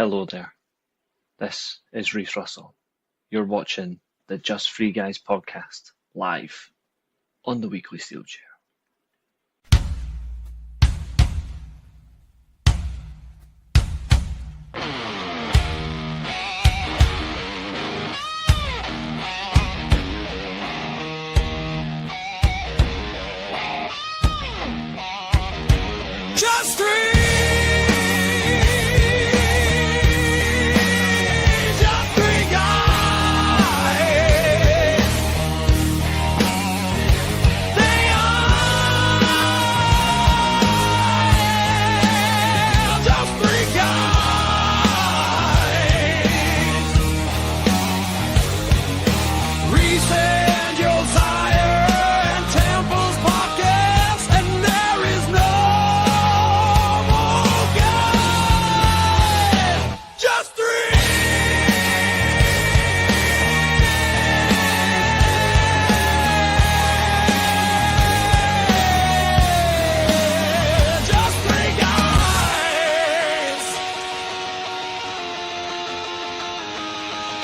Hello there, this is Reece Russell. You're watching the Just Free Guys podcast live on the weekly Steelchair. Just three. Reece and Josiah Temple's podcast, and there is no more guys, just three. Just three guys.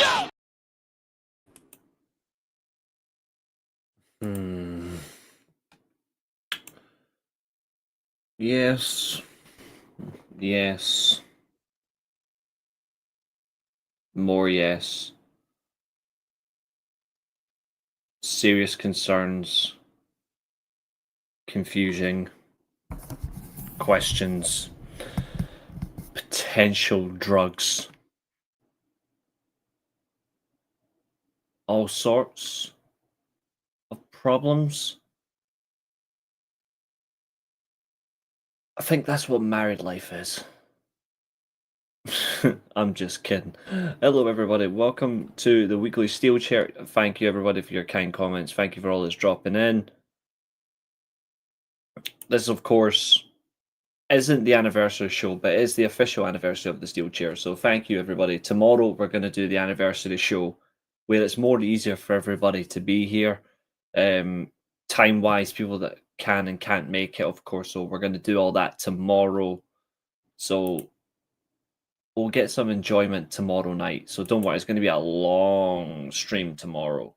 Go. Yes. Yes. More yes. Serious concerns. Confusion. Questions. Potential drugs. All sorts of problems. I think that's what married life is. I'm just kidding. Hello, everybody. Welcome to the weekly Steelchair. Thank you, everybody, for your kind comments. Thank you for all that's dropping in. This, of course, isn't the anniversary show, but it is the official anniversary of the Steelchair. So thank you, everybody. Tomorrow, we're going to do the anniversary show where it's more easier for everybody to be here. Time-wise, people that can and can't make it, of course. So we're going to do all that tomorrow. So we'll get some enjoyment tomorrow night. So don't worry, it's going to be a long stream tomorrow.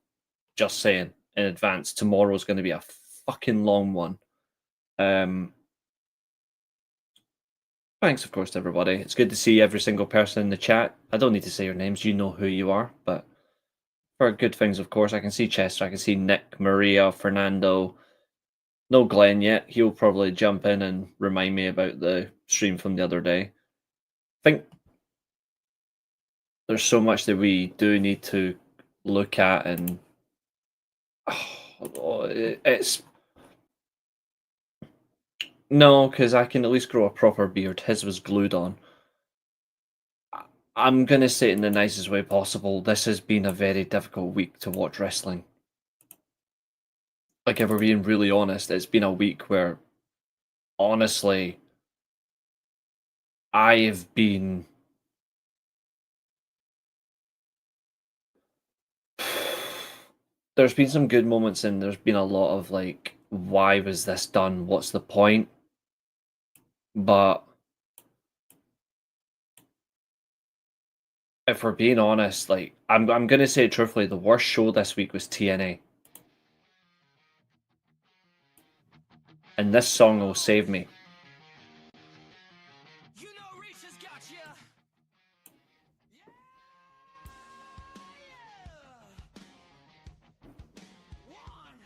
Just saying in advance, tomorrow's going to be a fucking long one. Thanks, of course, to everybody. It's good to see every single person in the chat. I don't need to say your names. You know who you are. But for good things, of course, I can see Chester. I can see Nick, Maria, Fernando. No Glenn yet. He'll probably jump in and remind me about the stream from the other day. I think there's so much that we do need to look at, and it's no, because I can at least grow a proper beard. His was glued on. I'm going to say it in the nicest way possible. This has been a very difficult week to watch wrestling. Like, if we're being really honest, it's been a week where, honestly, I have been... There's been some good moments, and there's been a lot of, like, why was this done? What's the point? But if we're being honest, like, I'm going to say it truthfully, the worst show this week was TNA. And this song will save me. You know Reece has got ya. One.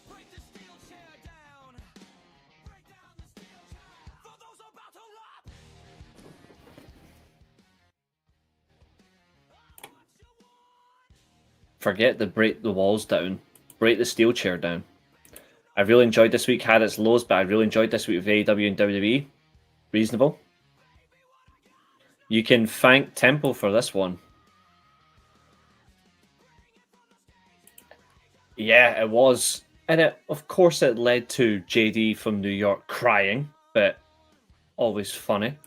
Break the steel chair down. Break down the steel chair. For those about to rock. Forget the break the walls down. Break the steel chair down. I really enjoyed this week. Had its lows, but I really enjoyed this week with AEW and WWE. Reasonable. You can thank Temple for this one. Yeah, it was. And it, of course, it led to JD from New York crying, but always funny.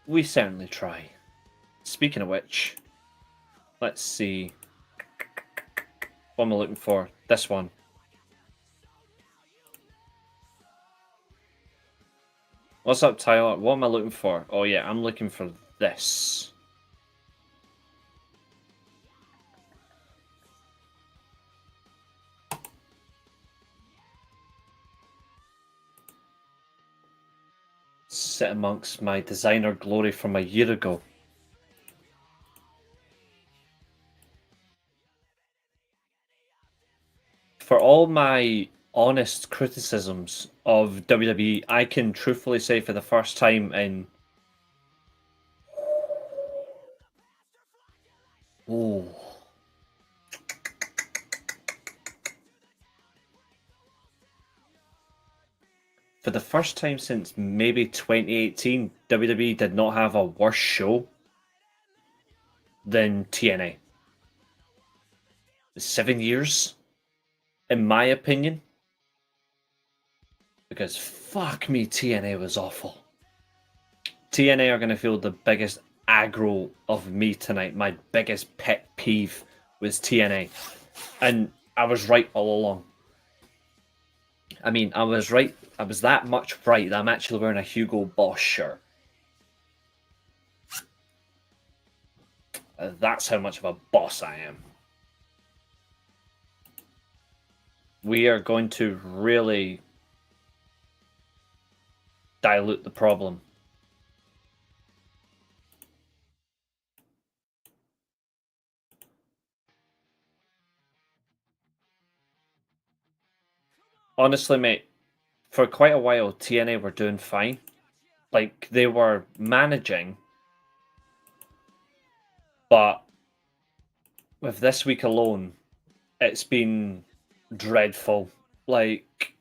We certainly try. Speaking of which, let's see. What am I looking for? This one. What's up, Tyler? What am I looking for? Oh yeah, I'm looking for this. Sit amongst my designer glory from a year ago. For all my honest criticisms of WWE, I can truthfully say for the first time in for the first time since maybe 2018, WWE did not have a worse show than TNA. 7 years, in my opinion. Because fuck me, TNA was awful. TNA are going to feel the biggest aggro of me tonight. My biggest pet peeve was TNA. And I was right all along. I mean, I was right. I was that much right that I'm actually wearing a Hugo Boss shirt. That's how much of a boss I am. We are going to really dilute the problem. Honestly, mate, for quite a while, TNA were doing fine. Like, they were managing, but with this week alone, it's been dreadful. Like,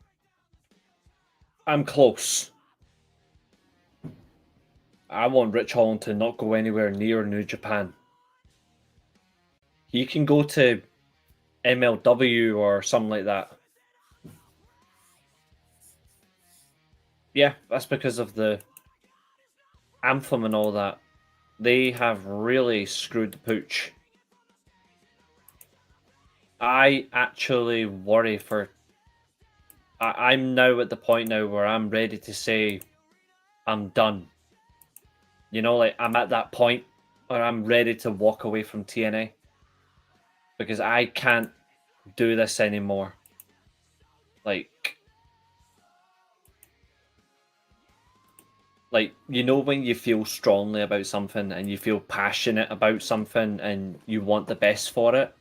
I'm close. I want Rich Holland to not go anywhere near New Japan. He can go to MLW or something like that. Yeah, that's because of the Anthem and all that. They have really screwed the pooch. I actually worry for... I'm now at the point now where I'm ready to say I'm done. You know, like, I'm at that point where I'm ready to walk away from TNA. Because I can't do this anymore. Like, you know when you feel strongly about something and you feel passionate about something and you want the best for it?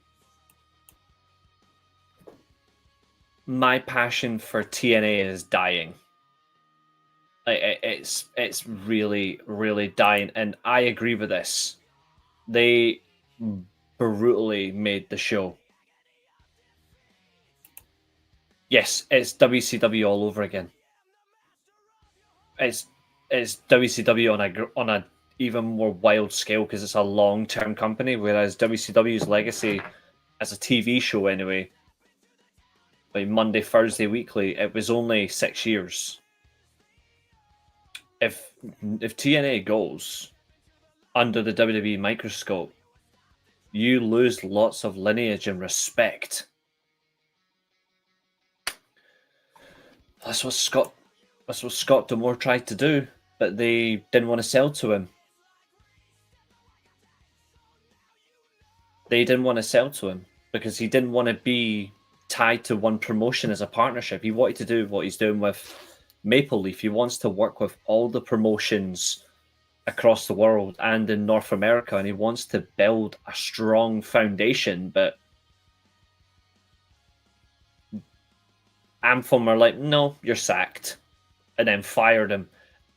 My passion for TNA is dying. Like, it's really, really dying, and I agree with this. They brutally made the show. Yes, it's WCW all over again. It's WCW on a even more wild scale because it's a long-term company, whereas WCW's legacy as a TV show anyway, like Monday, Thursday, weekly, it was only 6 years. If TNA goes under the WWE microscope, you lose lots of lineage and respect. That's what Scott D'Amore tried to do, but they didn't want to sell to him. They didn't want to sell to him because he didn't want to be tied to one promotion as a partnership. He wanted to do what he's doing with Maple Leaf. He wants to work with all the promotions across the world and in North America, and he wants to build a strong foundation, but Anthem are like, no, you're sacked, and then fired him.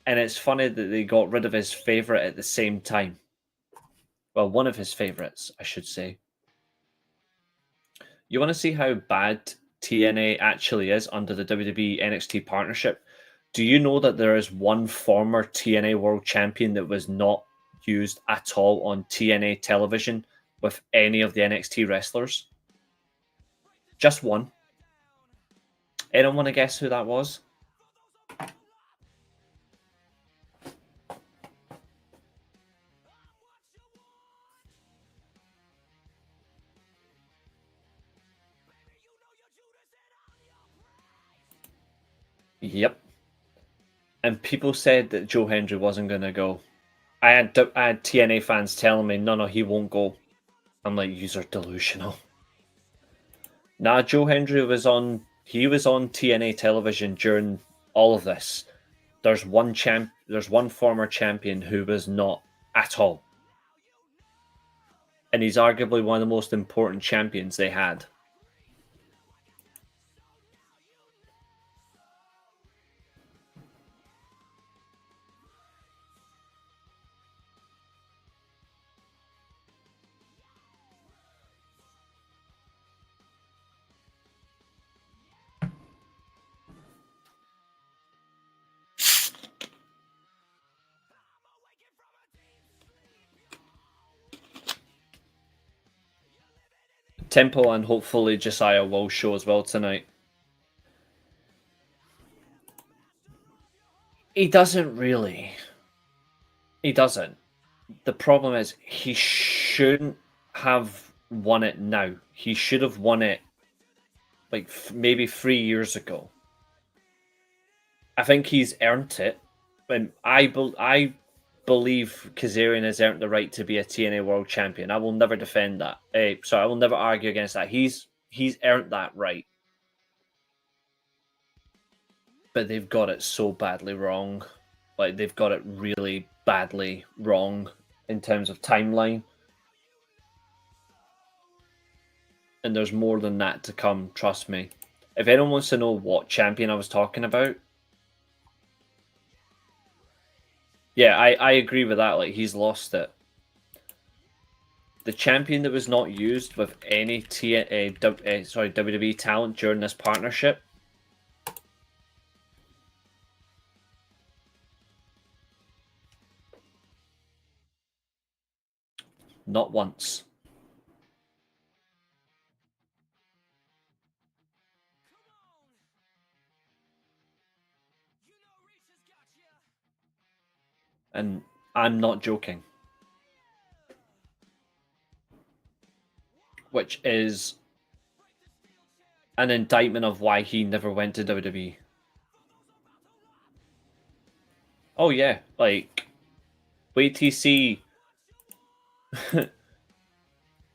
And it's funny that they got rid of his favourite at the same time. Well, one of his favourites, I should say. You want to see how bad TNA actually is under the WWE NXT partnership? Do you know that there is one former TNA World Champion that was not used at all on TNA television with any of the NXT wrestlers? Just one. Anyone want to guess who that was? Yep. and people said that Joe Hendry wasn't going to go. I had TNA fans telling me, no, he won't go. I'm like, yous are delusional. Nah, Joe Hendry was on TNA television during all of this. There's one former champion who was not at all. And he's arguably one of the most important champions they had. Temple and hopefully Josiah will show as well tonight. He doesn't really. He doesn't. The problem is he shouldn't have won it now. He should have won it like maybe 3 years ago. I think he's earned it. And I believe Kazarian has earned the right to be a TNA World Champion. I will never defend that. I will never argue against that. He's earned that right. But they've got it so badly wrong. Like, they've got it really badly wrong in terms of timeline. And there's more than that to come, trust me. If anyone wants to know what champion I was talking about, yeah, I agree with that. Like, he's lost it. The champion that was not used with any WWE talent during this partnership, not once. And I'm not joking. Which is an indictment of why he never went to WWE. Oh yeah, like, wait till you see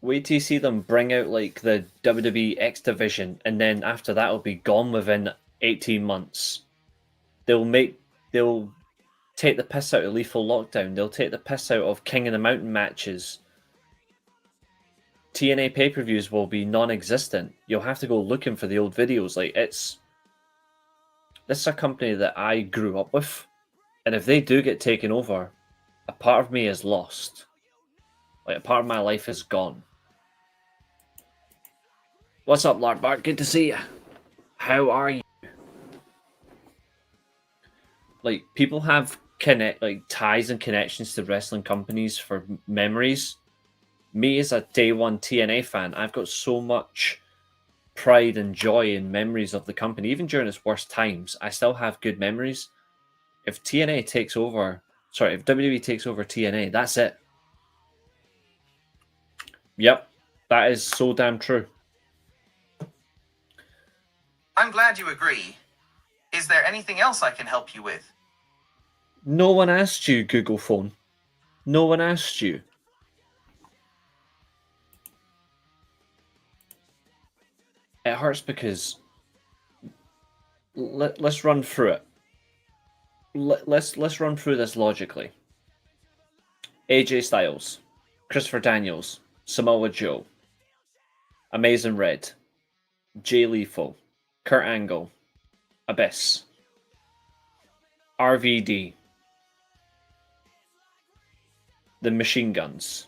wait till you see them bring out like the WWE X division, and then after that it'll be gone within 18 months. They'll take the piss out of Lethal Lockdown. They'll take the piss out of King of the Mountain matches. TNA pay-per-views will be non-existent. You'll have to go looking for the old videos. Like, this is a company that I grew up with, and if they do get taken over, a part of me is lost. Like, a part of my life is gone. What's up, Lark Bart? Good to see you. How are you? Like, people have ties and connections to wrestling companies for memories. Me as a day one TNA fan, I've got so much pride and joy and memories of the company. Even during its worst times, I still have good memories. If WWE takes over TNA, that's it. Yep, that is so damn true. I'm glad you agree. Is there anything else I can help you with? No one asked you, Google phone. No one asked you. It hurts because let's run through it. Let's run through this logically. AJ Styles, Christopher Daniels, Samoa Joe, Amazing Red, Jay Lethal, Kurt Angle, Abyss, RVD, the Machine Guns,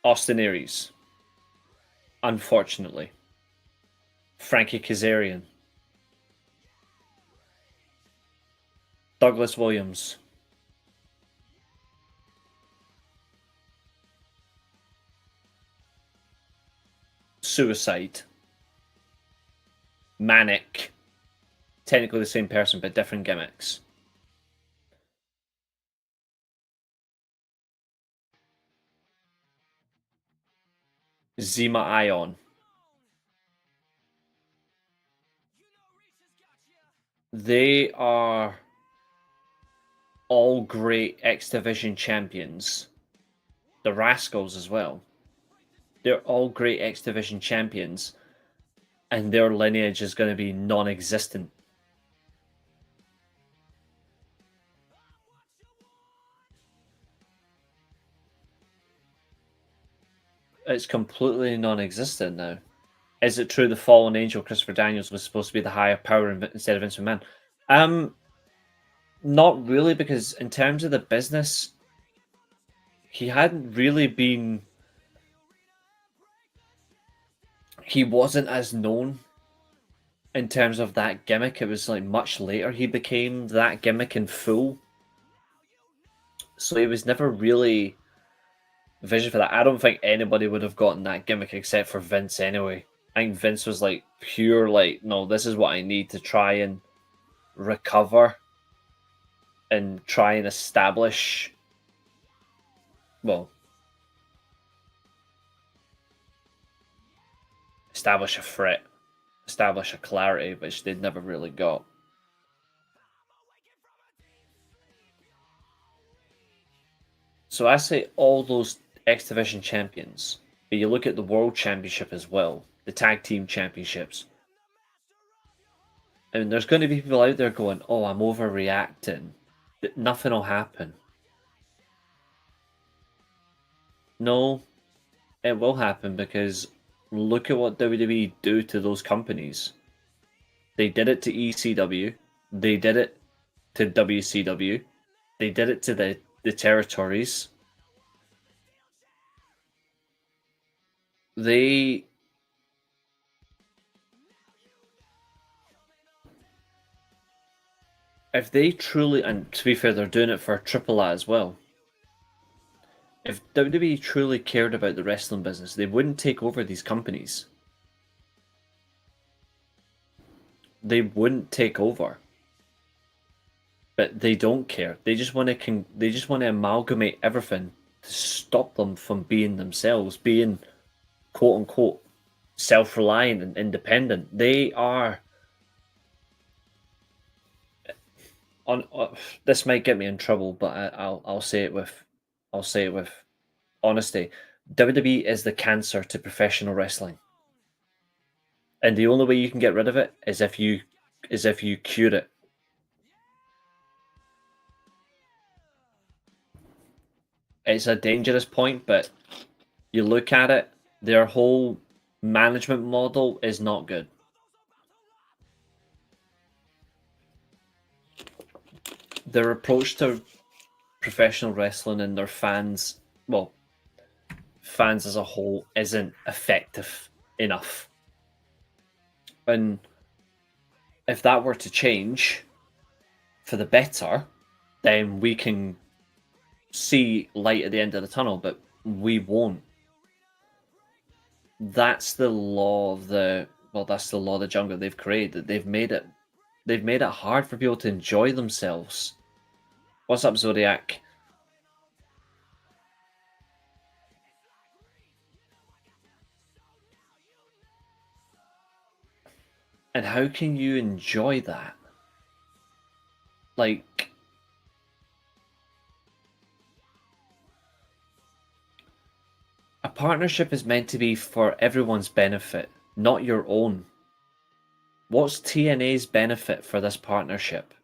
Austin Aries, unfortunately, Frankie Kazarian, Douglas Williams, Suicide, Manic, technically the same person but different gimmicks. Zima Ion. they are all great X Division champions. The Rascals as well. They're all great X Division champions, and their lineage is going to be non-existent. It's completely non-existent now. Is it true the fallen angel Christopher Daniels was supposed to be the higher power instead of Vince McMahon? Not really, because in terms of the business, he hadn't really been. He wasn't as known in terms of that gimmick. It was like much later he became that gimmick in full. So he was never really vision for that. I don't think anybody would have gotten that gimmick except for Vince anyway. I think Vince was like pure, like, no, this is what I need to try and recover and try and establish, well, establish a threat, establish a clarity, which they'd never really got. So I say all those X Division champions, but you look at the World Championship as well, the Tag Team Championships, and there's going to be people out there going, oh, I'm overreacting, that nothing will happen. No, it will happen, because look at what WWE do to those companies. They did it to ECW, they did it to WCW, they did it to the territories. If they truly, and to be fair, they're doing it for AAA as well. If WWE truly cared about the wrestling business, they wouldn't take over these companies. They wouldn't take over. But they don't care. They just want to amalgamate everything to stop them from being themselves, being quote unquote self-reliant and independent. They are. This might get me in trouble, but I'll say it with honesty. WWE is the cancer to professional wrestling, and the only way you can get rid of it is if you cure it. It's a dangerous point, but you look at it, their whole management model is not good. Their approach to professional wrestling and their fans, well, fans as a whole, isn't effective enough. And if that were to change for the better, then we can see light at the end of the tunnel, but we won't. That's the law of the jungle they've created. They've made it hard for people to enjoy themselves. What's up, Zodiac? And how can you enjoy that? Like, a partnership is meant to be for everyone's benefit, not your own. What's TNA's benefit for this partnership?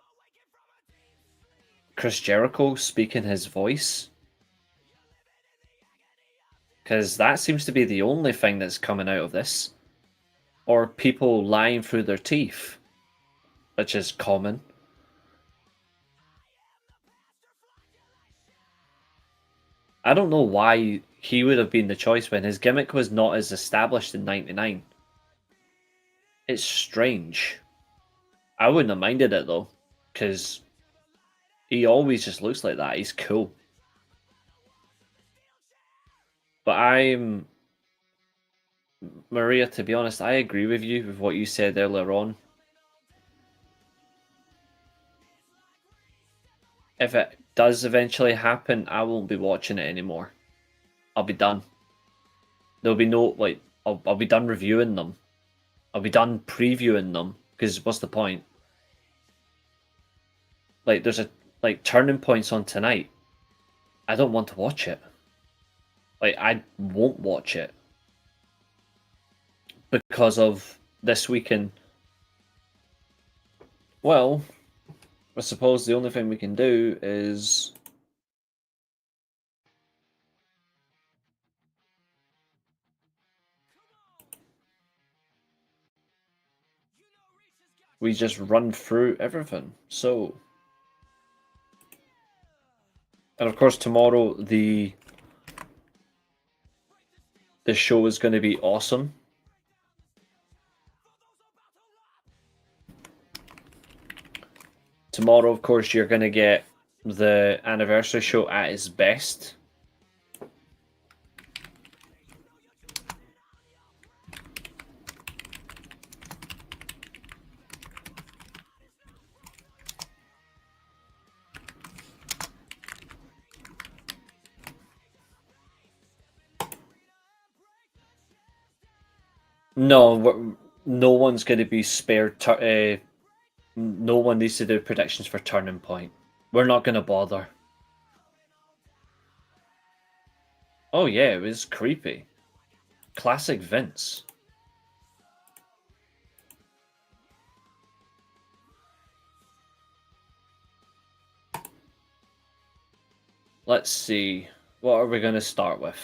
Chris Jericho speaking his voice? Because that seems to be the only thing that's coming out of this. Or people lying through their teeth, which is common. I don't know why he would have been the choice when his gimmick was not as established in '99. It's strange. I wouldn't have minded it though, because he always just looks like that. He's cool. But Maria, to be honest, I agree with you with what you said earlier on. If it does eventually happen, I won't be watching it anymore. I'll be done. There'll be no, like, I'll be done reviewing them. I'll be done previewing them, because what's the point? Like, there's turning points on tonight. I don't want to watch it. Like, I won't watch it because of this weekend. Well, I suppose the only thing we can do is we just run through everything. So, and of course tomorrow the show is going to be awesome. Tomorrow, of course, you're going to get the anniversary show at its best. No, no one's going to be spared. No one needs to do predictions for Turning Point. We're not going to bother. Oh yeah, it was creepy. Classic Vince. Let's see. What are we going to start with?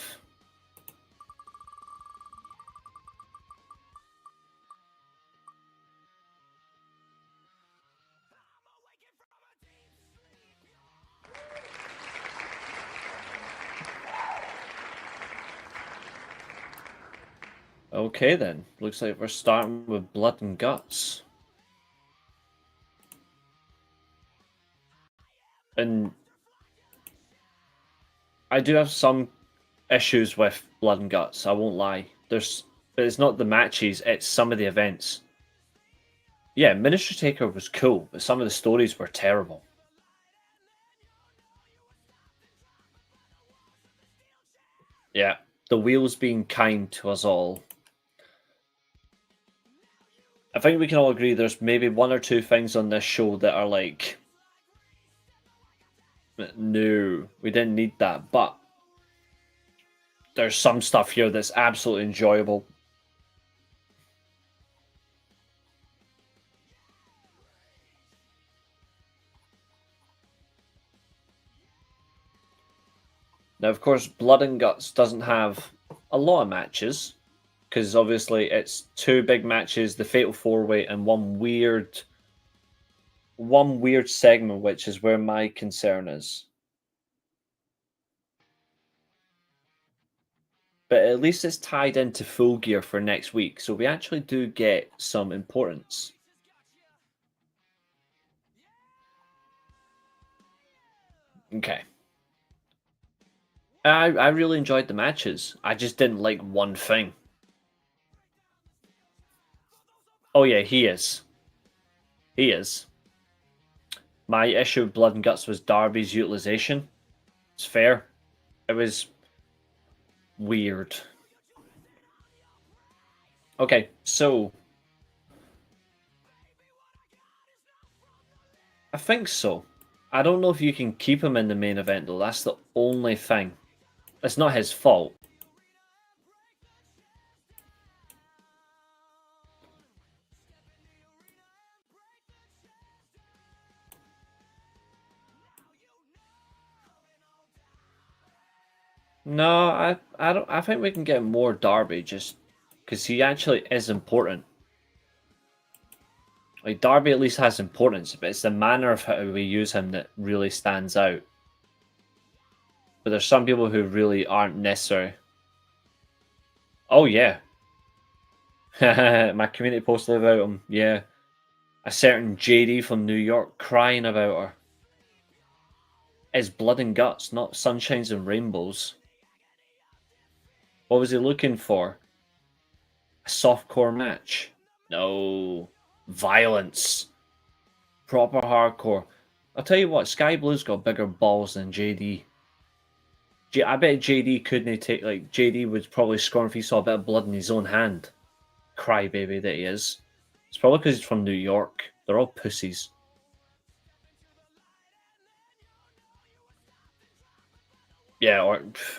Okay then, looks like we're starting with Blood and Guts. And I do have some issues with Blood and Guts, I won't lie. But it's not the matches, it's some of the events. Yeah, Ministry Taker was cool, but some of the stories were terrible. Yeah, the wheel's being kind to us all. I think we can all agree there's maybe one or two things on this show that are like, no, we didn't need that, but there's some stuff here that's absolutely enjoyable. Now, of course, Blood and Guts doesn't have a lot of matches, because obviously it's two big matches, the Fatal 4-Way, and one weird segment, which is where my concern is. But at least it's tied into Full Gear for next week, so we actually do get some importance. Okay. I really enjoyed the matches. I just didn't like one thing. Oh yeah, he is. He is. My issue with Blood and Guts was Darby's utilization. It's fair. It was weird. Okay, so I think so. I don't know if you can keep him in the main event though. That's the only thing. It's not his fault. No, I don't. I think we can get more Darby just because he actually is important. Like Darby at least has importance, but it's the manner of how we use him that really stands out. But there's some people who really aren't necessary. Oh yeah, my community posted about him. Yeah, a certain JD from New York crying about her. It's Blood and Guts, not Sunshines and Rainbows. What was he looking for? A softcore match? No. Violence. Proper hardcore. I'll tell you what, Sky Blue's got bigger balls than JD. I bet JD couldn't take, like, JD would probably scorn if he saw a bit of blood in his own hand. Crybaby that he is. It's probably because he's from New York. They're all pussies. Yeah,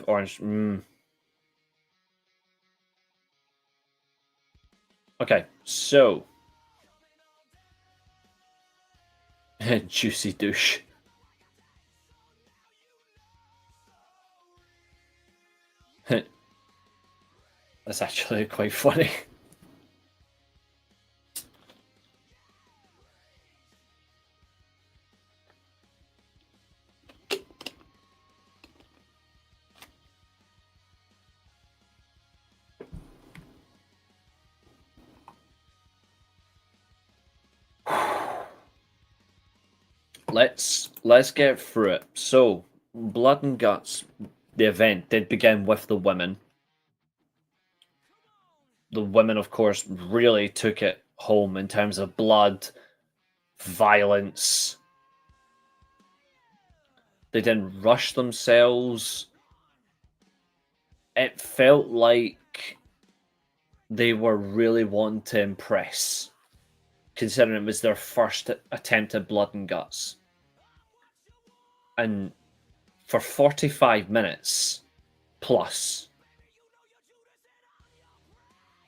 orange. Okay, so juicy douche. That's actually quite funny. Let's get through it. So, Blood and Guts, the event did begin with the women. The women, of course, really took it home in terms of blood, violence. They didn't rush themselves. It felt like they were really wanting to impress, considering it was their first attempt at Blood and Guts. And for 45 minutes plus,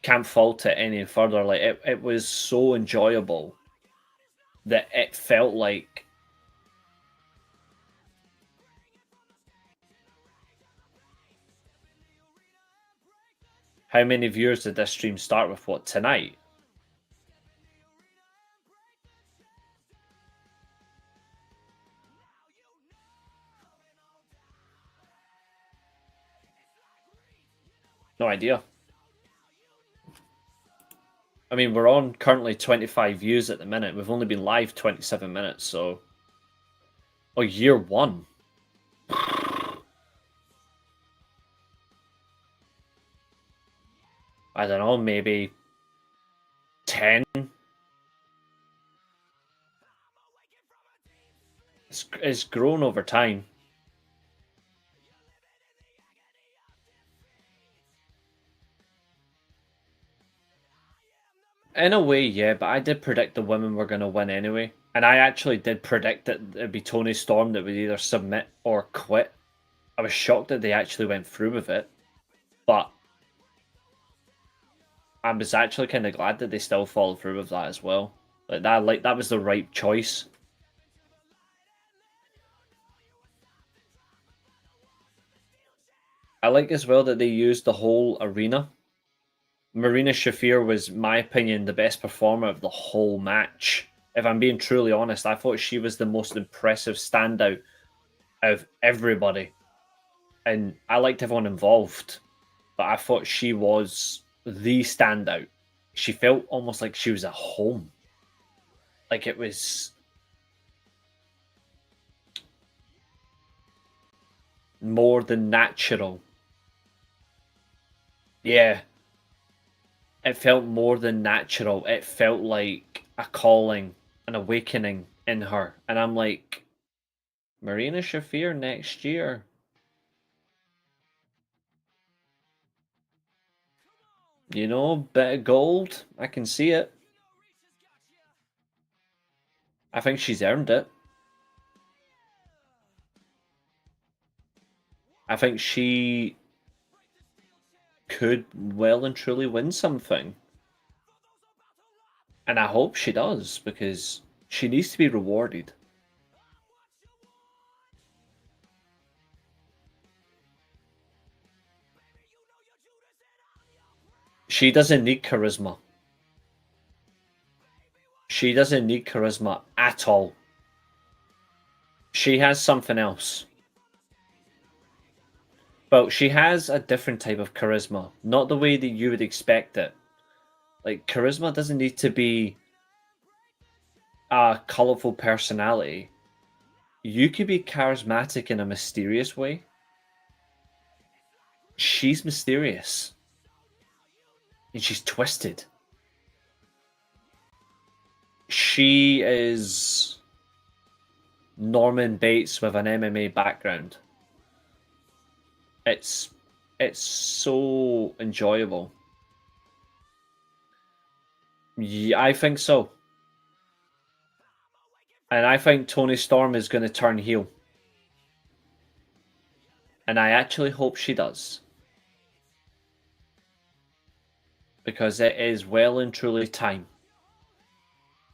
can't fault it any further. Like it was so enjoyable that it felt like how many viewers did this stream start with? What, tonight? No idea. I mean, we're on currently 25 views at the minute. We've only been live 27 minutes, so... Oh, year one. I don't know, maybe 10? It's grown over time. In a way, yeah, but I did predict the women were going to win anyway. And I actually did predict that it'd be Toni Storm that would either submit or quit. I was shocked that they actually went through with it. But I was actually kind of glad that they still followed through with that as well. That was the right choice. I like as well that they used the whole arena. Marina Shafir was, in my opinion, the best performer of the whole match. If I'm being truly honest, I thought she was the most impressive standout of everybody. And I liked everyone involved, but I thought she was the standout. She felt almost like she was at home. Like it was more than natural. Yeah. It felt more than natural. It felt like a calling, an awakening in her. And I'm like, Marina Shafir next year. You know, bit of gold. I can see it. I think she's earned it. I think she could well and truly win something. And I hope she does, because she needs to be rewarded. She doesn't need charisma. She doesn't need charisma at all. She has something else. Well, she has a different type of charisma, not the way that you would expect it. Like, charisma doesn't need to be a colourful personality. You could be charismatic in a mysterious way. She's mysterious. And she's twisted. She is Norman Bates with an MMA background. It's so enjoyable. Yeah, I think so. And I think Toni Storm is going to turn heel. And I actually hope she does. Because it is well and truly time.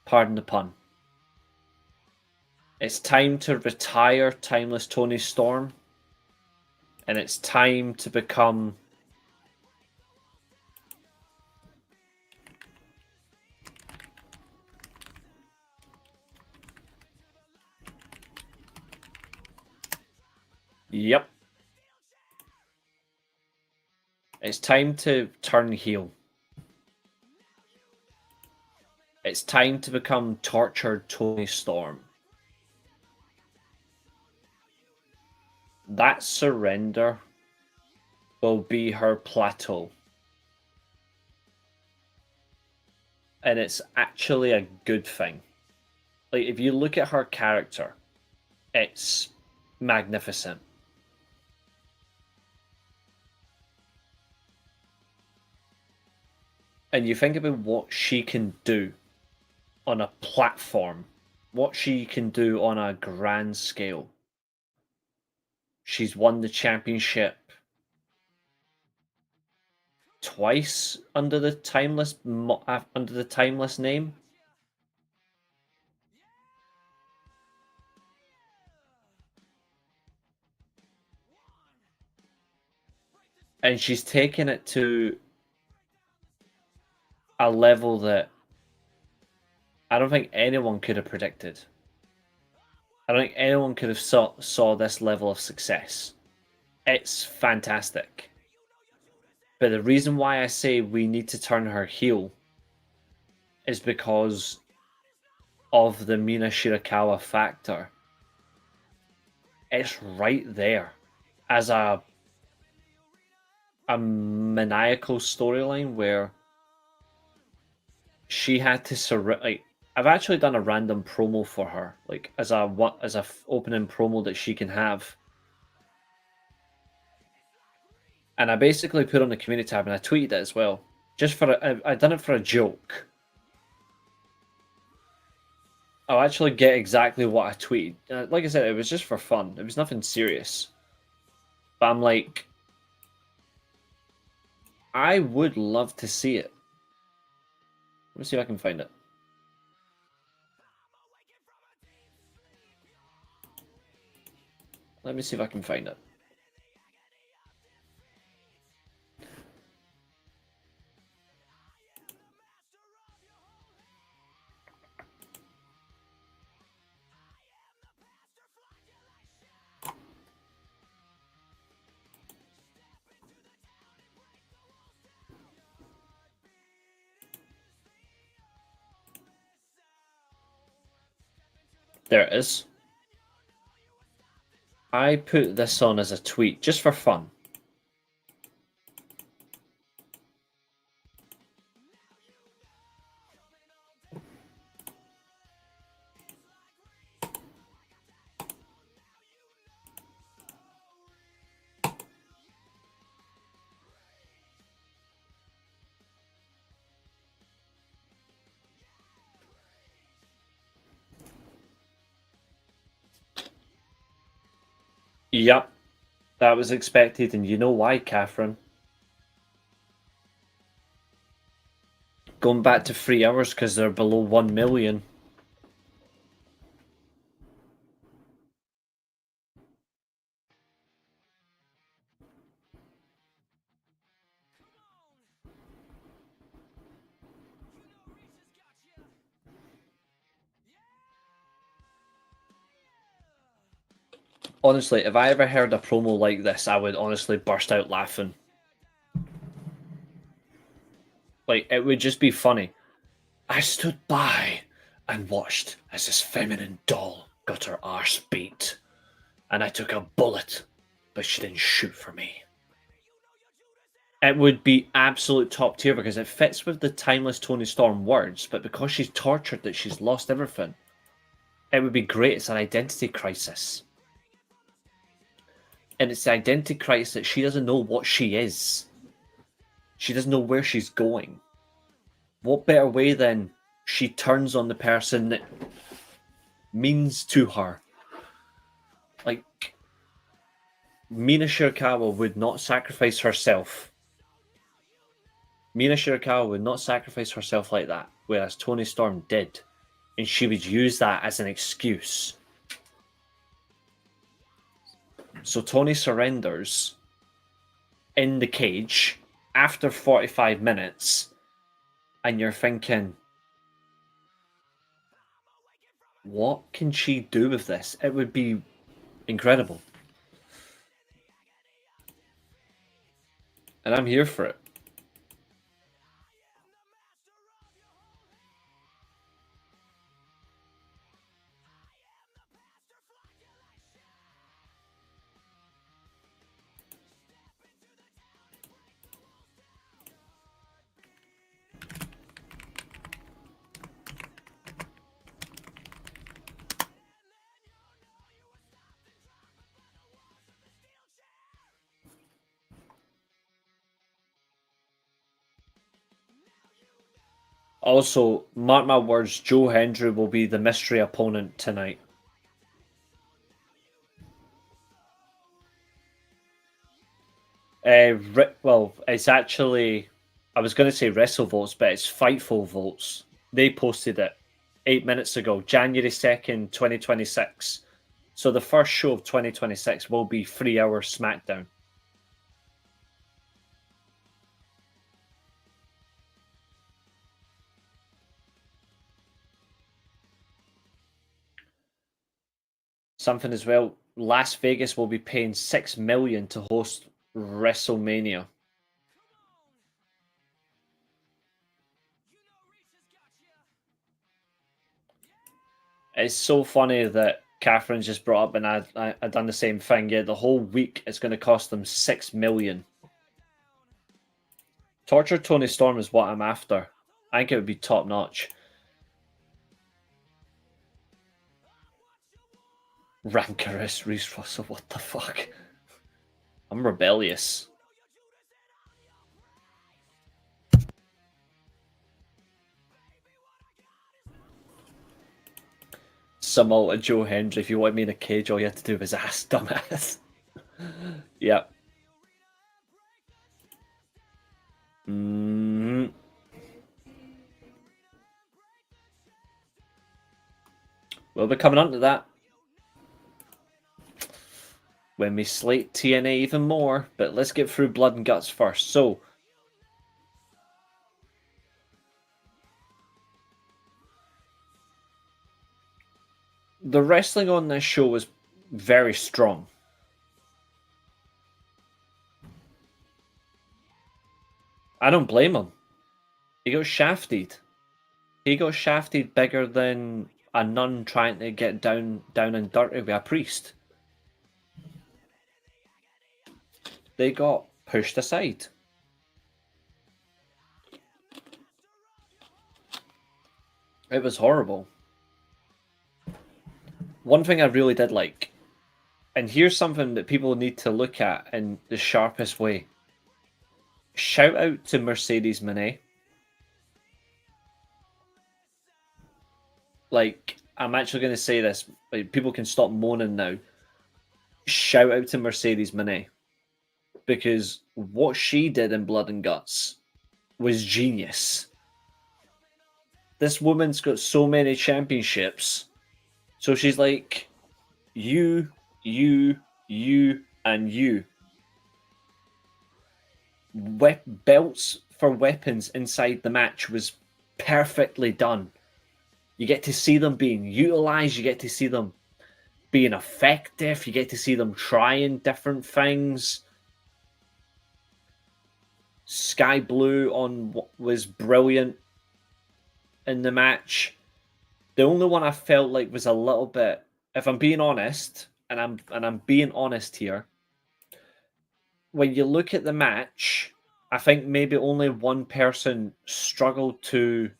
Pardon the pun. It's time to retire Timeless Tony Storm. And it's time to become Yep. It's time to turn heel. It's time to become tortured Tony Storm. That surrender will be her plateau. And it's actually a good thing. Like, if you look at her character, it's magnificent. And you think about what she can do on a platform, what she can do on a grand scale. She's won the championship twice under the timeless name. And she's taken it to a level that I don't think anyone could have predicted. I don't think anyone could have saw this level of success. It's fantastic. But the reason why I say we need to turn her heel is because of the Mina Shirakawa factor. It's right there as a maniacal storyline where she had to like, I've actually done a random promo for her, like as a opening promo that she can have. And I basically put on the community tab and I tweeted it as well. Just for I done it for a joke. I'll actually get exactly what I tweeted. Like I said, it was just for fun. It was nothing serious. But I'm like, I would love to see it. Let me see if I can find it. Let me see if I can find it. There it is. I put this on as a tweet just for fun. Yep, that was expected, and you know why, Catherine. Going back to 3 hours because they're below 1 million. Honestly, if I ever heard a promo like this, I would honestly burst out laughing. Like, it would just be funny. I stood by and watched as this feminine doll got her arse beat. And I took a bullet, but she didn't shoot for me. It would be absolute top tier because it fits with the timeless Tony Storm words, but because she's tortured that she's lost everything, it would be great. It's an identity crisis. And it's the identity crisis that she doesn't know what she is. She doesn't know where she's going. What better way than she turns on the person that means to her? Like, Mina Shirakawa would not sacrifice herself. Mina Shirakawa would not sacrifice herself like that, whereas Toni Storm did. And she would use that as an excuse. So Toni surrenders in the cage after 45 minutes, and you're thinking, what can she do with this? It would be incredible. And I'm here for it. Also, mark my words, Joe Hendry will be the mystery opponent tonight. Well, it's actually, I was going to say WrestleVotes, but it's Fightful Votes. They posted it 8 minutes ago, January 2nd, 2026. So the first show of 2026 will be 3 hours SmackDown. Something as well, Las Vegas will be paying $6 million to host WrestleMania. It's so funny that Catherine's just brought up, and I done the same thing. Yeah, the whole week it's going to cost them $6 million. Torture Toni Storm is what I'm after. I think it would be top notch. Rancorous Reece Russell, what the fuck? I'm rebellious. Samoa Joe Hendry, if you want me in a cage, all you have to do is ask, dumbass. Yep. We'll be coming on to that when we slate TNA even more, but let's get through Blood and Guts first. So, the wrestling on this show was very strong. I don't blame him. He got shafted. He got shafted bigger than a nun trying to get down and dirty with a priest. They got pushed aside. It was horrible. One thing I really did like, and here's something that people need to look at in the sharpest way. Shout out to Mercedes Moné. Like, I'm actually going to say this. Like, people can stop moaning now. Shout out to Mercedes Moné. Because what she did in Blood and Guts was genius. This woman's got so many championships. So she's like, you, and you. Belts for weapons inside the match was perfectly done. You get to see them being utilized. You get to see them being effective. You get to see them trying different things. Sky Blue was brilliant in the match. The only one I felt like was a little bit, if I'm being honest, and I'm being honest here, when you look at the match, I think maybe only one person struggled to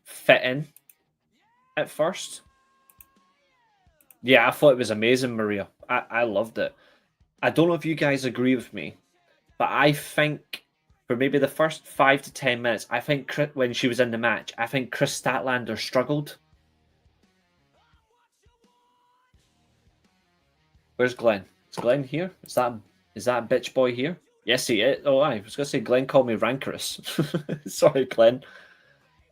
fit in at first. Yeah, I thought it was amazing, Maria. I loved it. I don't know if you guys agree with me, but I think for maybe the first 5 to 10 minutes, I think when she was in the match, I think Chris Statlander struggled. Where's Glenn? Is Glenn here? Is that bitch boy here? Yes, he is. Oh, I was going to say Glenn called me rancorous. Sorry, Glenn.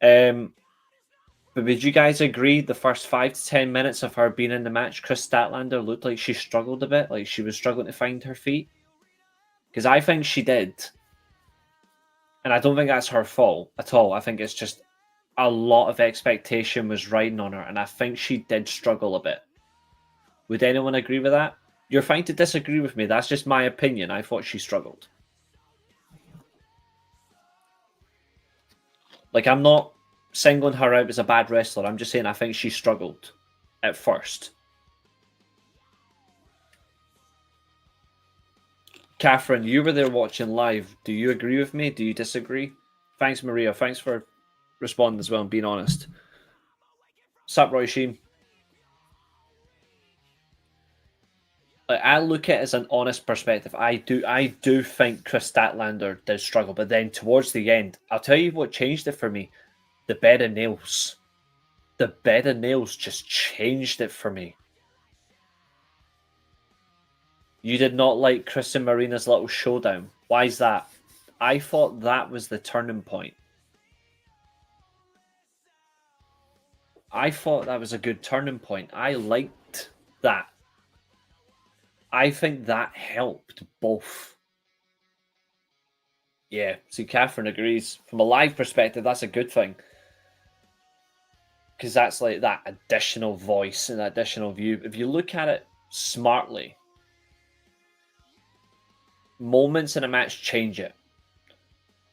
But would you guys agree the first 5 to 10 minutes of her being in the match, Chris Statlander looked like she struggled a bit, like she was struggling to find her feet? Because I think she did. And I don't think that's her fault at all. I think it's just a lot of expectation was riding on her, and I think she did struggle a bit. Would anyone agree with that? You're fine to disagree with me. That's just my opinion. I thought she struggled. Like, I'm not singling her out as a bad wrestler. I'm just saying I think she struggled at first. Catherine, you were there watching live. Do you agree with me? Do you disagree? Thanks, Maria. Thanks for responding as well and being honest. Sup, Roy Sheen? Like, I look at it as an honest perspective. I do think Chris Statlander did struggle, but then towards the end, I'll tell you what changed it for me. The bed of nails. The bed of nails just changed it for me. You did not like Chris and Marina's little showdown. Why is that? I thought that was the turning point. I thought that was a good turning point. I liked that. I think that helped both. Yeah, see, Catherine agrees. From a live perspective, that's a good thing. Because that's like that additional voice and additional view. If you look at it smartly, moments in a match change it.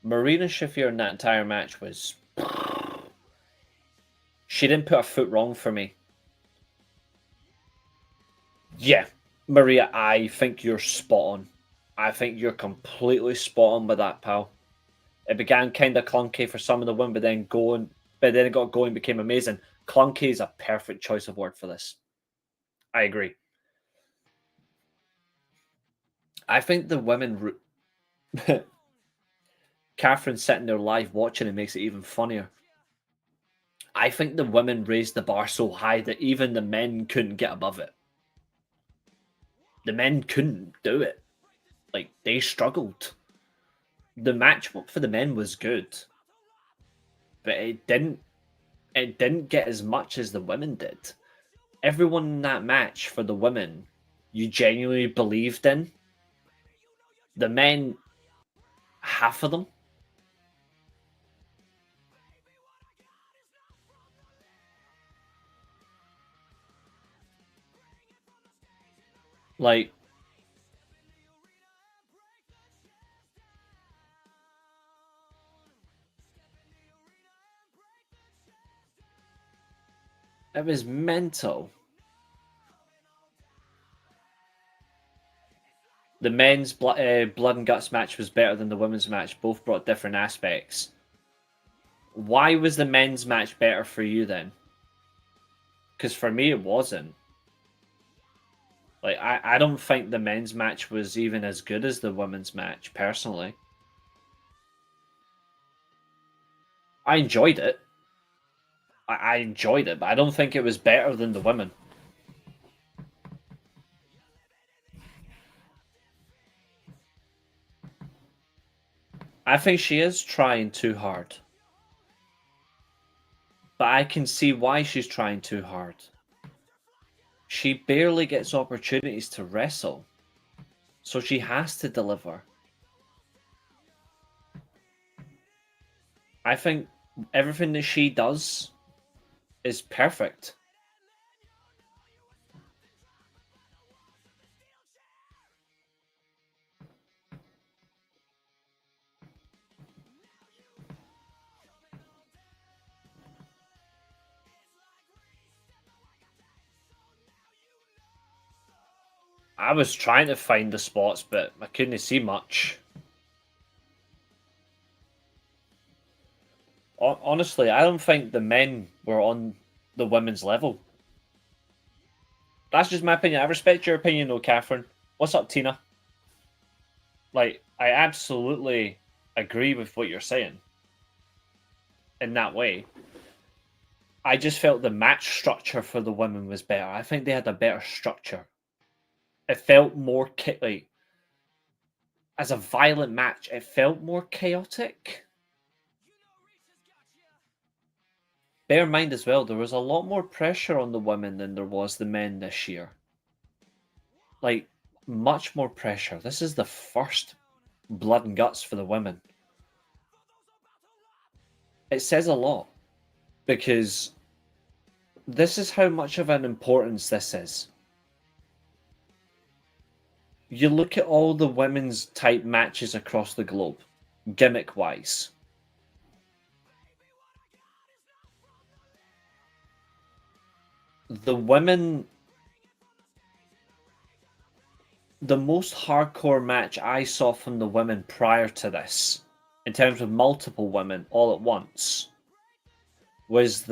Marina Shafir in that entire match was... She didn't put a foot wrong for me. Yeah, Maria, I think you're spot on. I think you're completely spot on with that, pal. It began kind of clunky for some of the women, but then it got going, became amazing. Clunky is a perfect choice of word for this. I agree. I think the women... Catherine sitting there live watching it makes it even funnier. I think the women raised the bar so high that even the men couldn't get above it. The men couldn't do it. Like, they struggled. The match for the men was good, but it didn't get as much as the women did. Everyone in that match for the women, you genuinely believed in. The men, half of them. Like, it was mental. The men's blood and guts match was better than the women's match. Both brought different aspects. Why was the men's match better for you then? Because for me, it wasn't. Like, I don't think the men's match was even as good as the women's match, personally. I enjoyed it. I enjoyed it, but I don't think it was better than the women. I think she is trying too hard. But I can see why she's trying too hard. She barely gets opportunities to wrestle. So she has to deliver. I think everything that she does is perfect. I was trying to find the spots, but I couldn't see much. Honestly, I don't think the men were on the women's level. That's just my opinion. I respect your opinion though, Catherine. What's up, Tina? Like, I absolutely agree with what you're saying. In that way. I just felt the match structure for the women was better. I think they had a better structure. It felt more like, as a violent match, it felt more chaotic. Bear in mind as well, there was a lot more pressure on the women than there was the men this year. Like, much more pressure. This is the first blood and guts for the women. It says a lot, because this is how much of an importance this is. You look at all the women's type matches across the globe, gimmick-wise. The women... The most hardcore match I saw from the women prior to this, in terms of multiple women all at once, was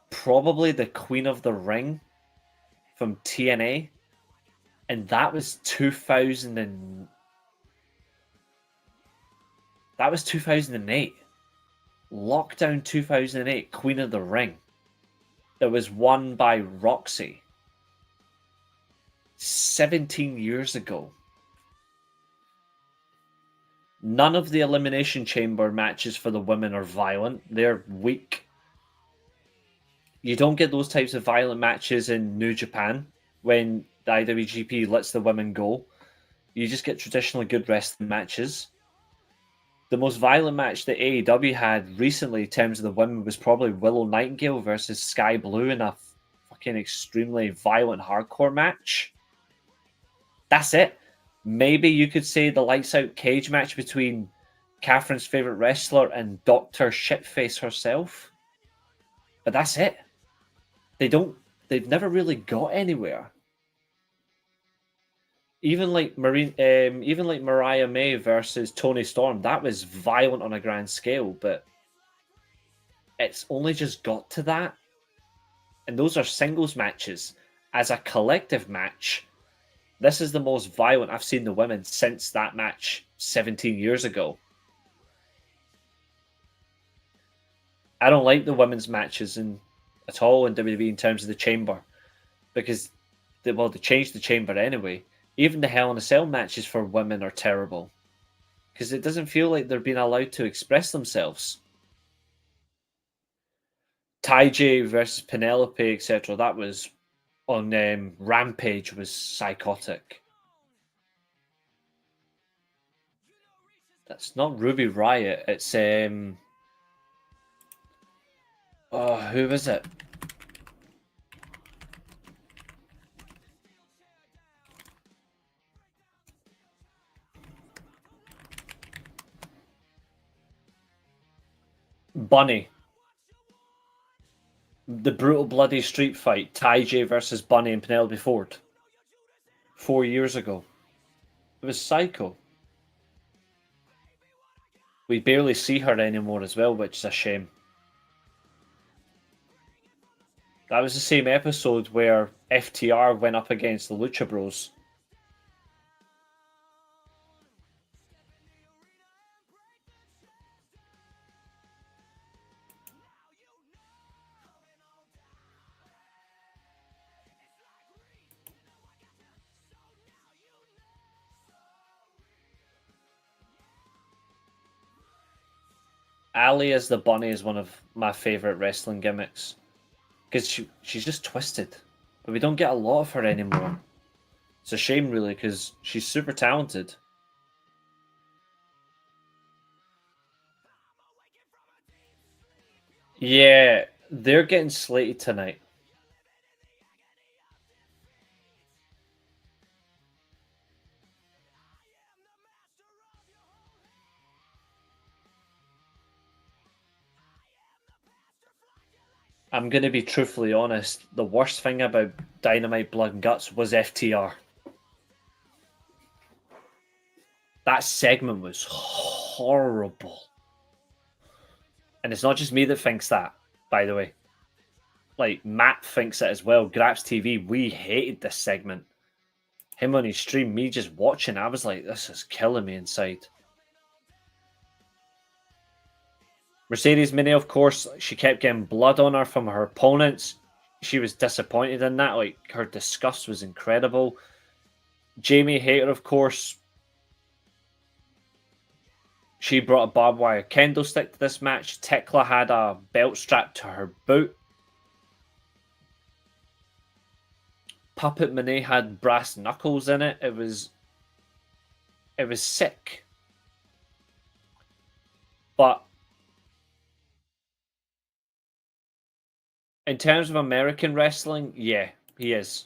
probably the Queen of the Ring from TNA, and that was 2008. Lockdown 2008, Queen of the Ring. That was won by Roxy. 17 years ago. None of the Elimination Chamber matches for the women are violent. They're weak. You don't get those types of violent matches in New Japan when the IWGP lets the women go. You just get traditionally good wrestling matches. The most violent match that AEW had recently in terms of the women was probably Willow Nightingale versus Sky Blue in a fucking extremely violent hardcore match. That's it. Maybe you could say the lights out cage match between Catherine's favorite wrestler and Dr. Shitface herself. But that's it. They've never really got anywhere. Even like Mariah May versus Toni Storm, that was violent on a grand scale, but it's only just got to that. And those are singles matches. As a collective match, this is the most violent I've seen the women since that match 17 years ago. I don't like the women's matches at all in WWE in terms of the chamber, because they changed the chamber anyway. Even the Hell in a Cell matches for women are terrible, because it doesn't feel like they're being allowed to express themselves. Ty versus Penelope, etc. That was on Rampage, was psychotic. That's not Ruby Riott. It's who was it? Bunny. The brutal bloody street fight, Ty versus Bunny and Penelope Ford. 4 years ago. It was psycho. We barely see her anymore as well, which is a shame. That was the same episode where FTR went up against the Lucha Bros. Ali as the bunny is one of my favourite wrestling gimmicks, because she's just twisted, but we don't get a lot of her anymore. It's a shame, really, because she's super talented. Yeah, they're getting slated tonight. I'm going to be truthfully honest. The worst thing about Dynamite Blood and Guts was FTR. That segment was horrible. And it's not just me that thinks that, by the way. Like, Matt thinks it as well. GrapsTV, we hated this segment. Him on his stream, me just watching, I was like, this is killing me inside. Mercedes Moné, of course, she kept getting blood on her from her opponents. she was disappointed in that. Like, her disgust was incredible. Jamie Hayter, of course, she brought a barbed wire kendo stick to this match. Tekla had a belt strapped to her boot. Puppet Monet had brass knuckles in it. It was sick. But in terms of American wrestling, yeah, he is.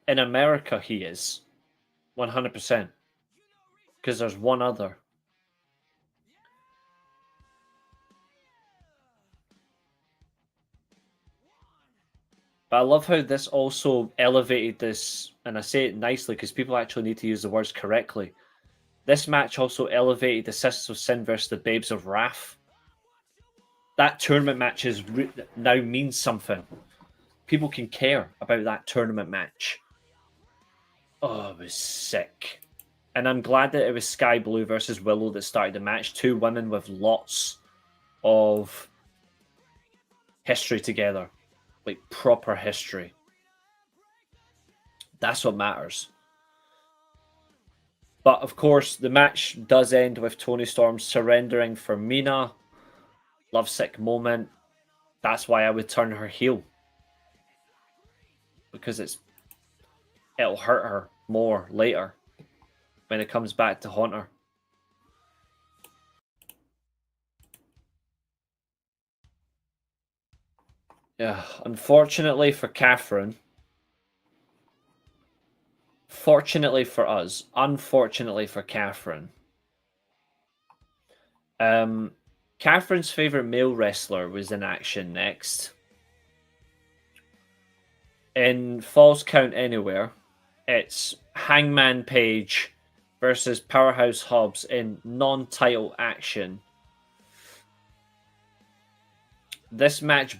In America, he is. 100%. Because there's one other. But I love how this also elevated this, and I say it nicely because people actually need to use the words correctly. This match also elevated the Sisters of Sin versus the Babes of Wrath. That tournament match now means something. People can care about that tournament match. Oh, it was sick. And I'm glad that it was Sky Blue versus Willow that started the match. Two women with lots of history together. Like, proper history. That's what matters. But, of course, the match does end with Toni Storm surrendering for Mina. Lovesick moment. That's why I would turn her heel. Because it'll hurt her more later when it comes back to haunt her. Yeah, unfortunately for Catherine, fortunately for us, unfortunately for Catherine, Catherine's favorite male wrestler was in action next. In Falls Count Anywhere, it's Hangman Page versus Powerhouse Hobbs in non-title action. This match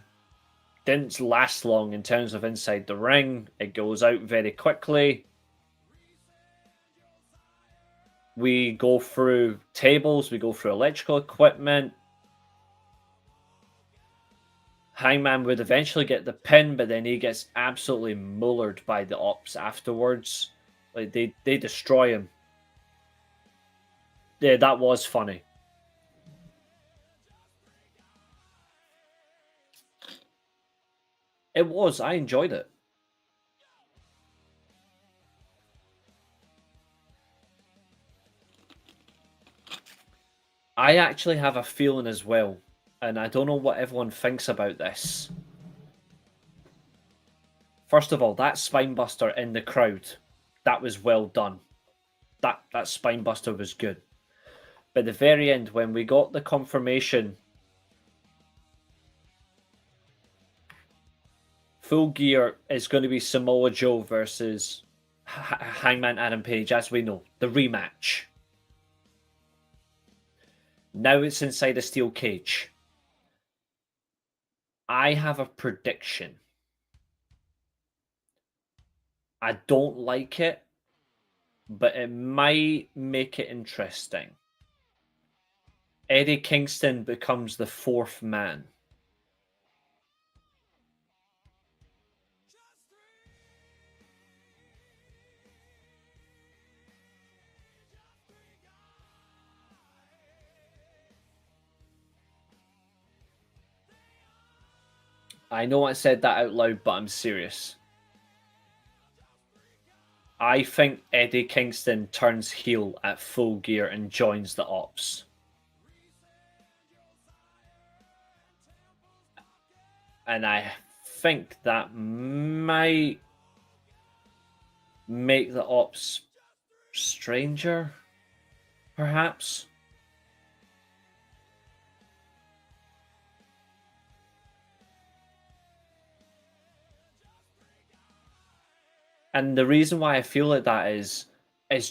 didn't last long in terms of inside the ring. It goes out very quickly. We go through tables, we go through electrical equipment. Hangman would eventually get the pin, but then he gets absolutely mullered by the Ops afterwards. Like, they destroy him. Yeah, that was funny. It was. I enjoyed it. I actually have a feeling as well, and I don't know what everyone thinks about this. First of all, that spinebuster in the crowd, that was well done. That spinebuster was good. But at the very end, when we got the confirmation, Full Gear is going to be Samoa Joe versus Hangman Adam Page, as we know, the rematch. Now it's inside a steel cage. I have a prediction. I don't like it, but it might make it interesting. Eddie Kingston becomes the fourth man. I know I said that out loud, but I'm serious. I think Eddie Kingston turns heel at Full Gear and joins the Ops. And I think that might make the Ops stranger, perhaps. And the reason why I feel like that is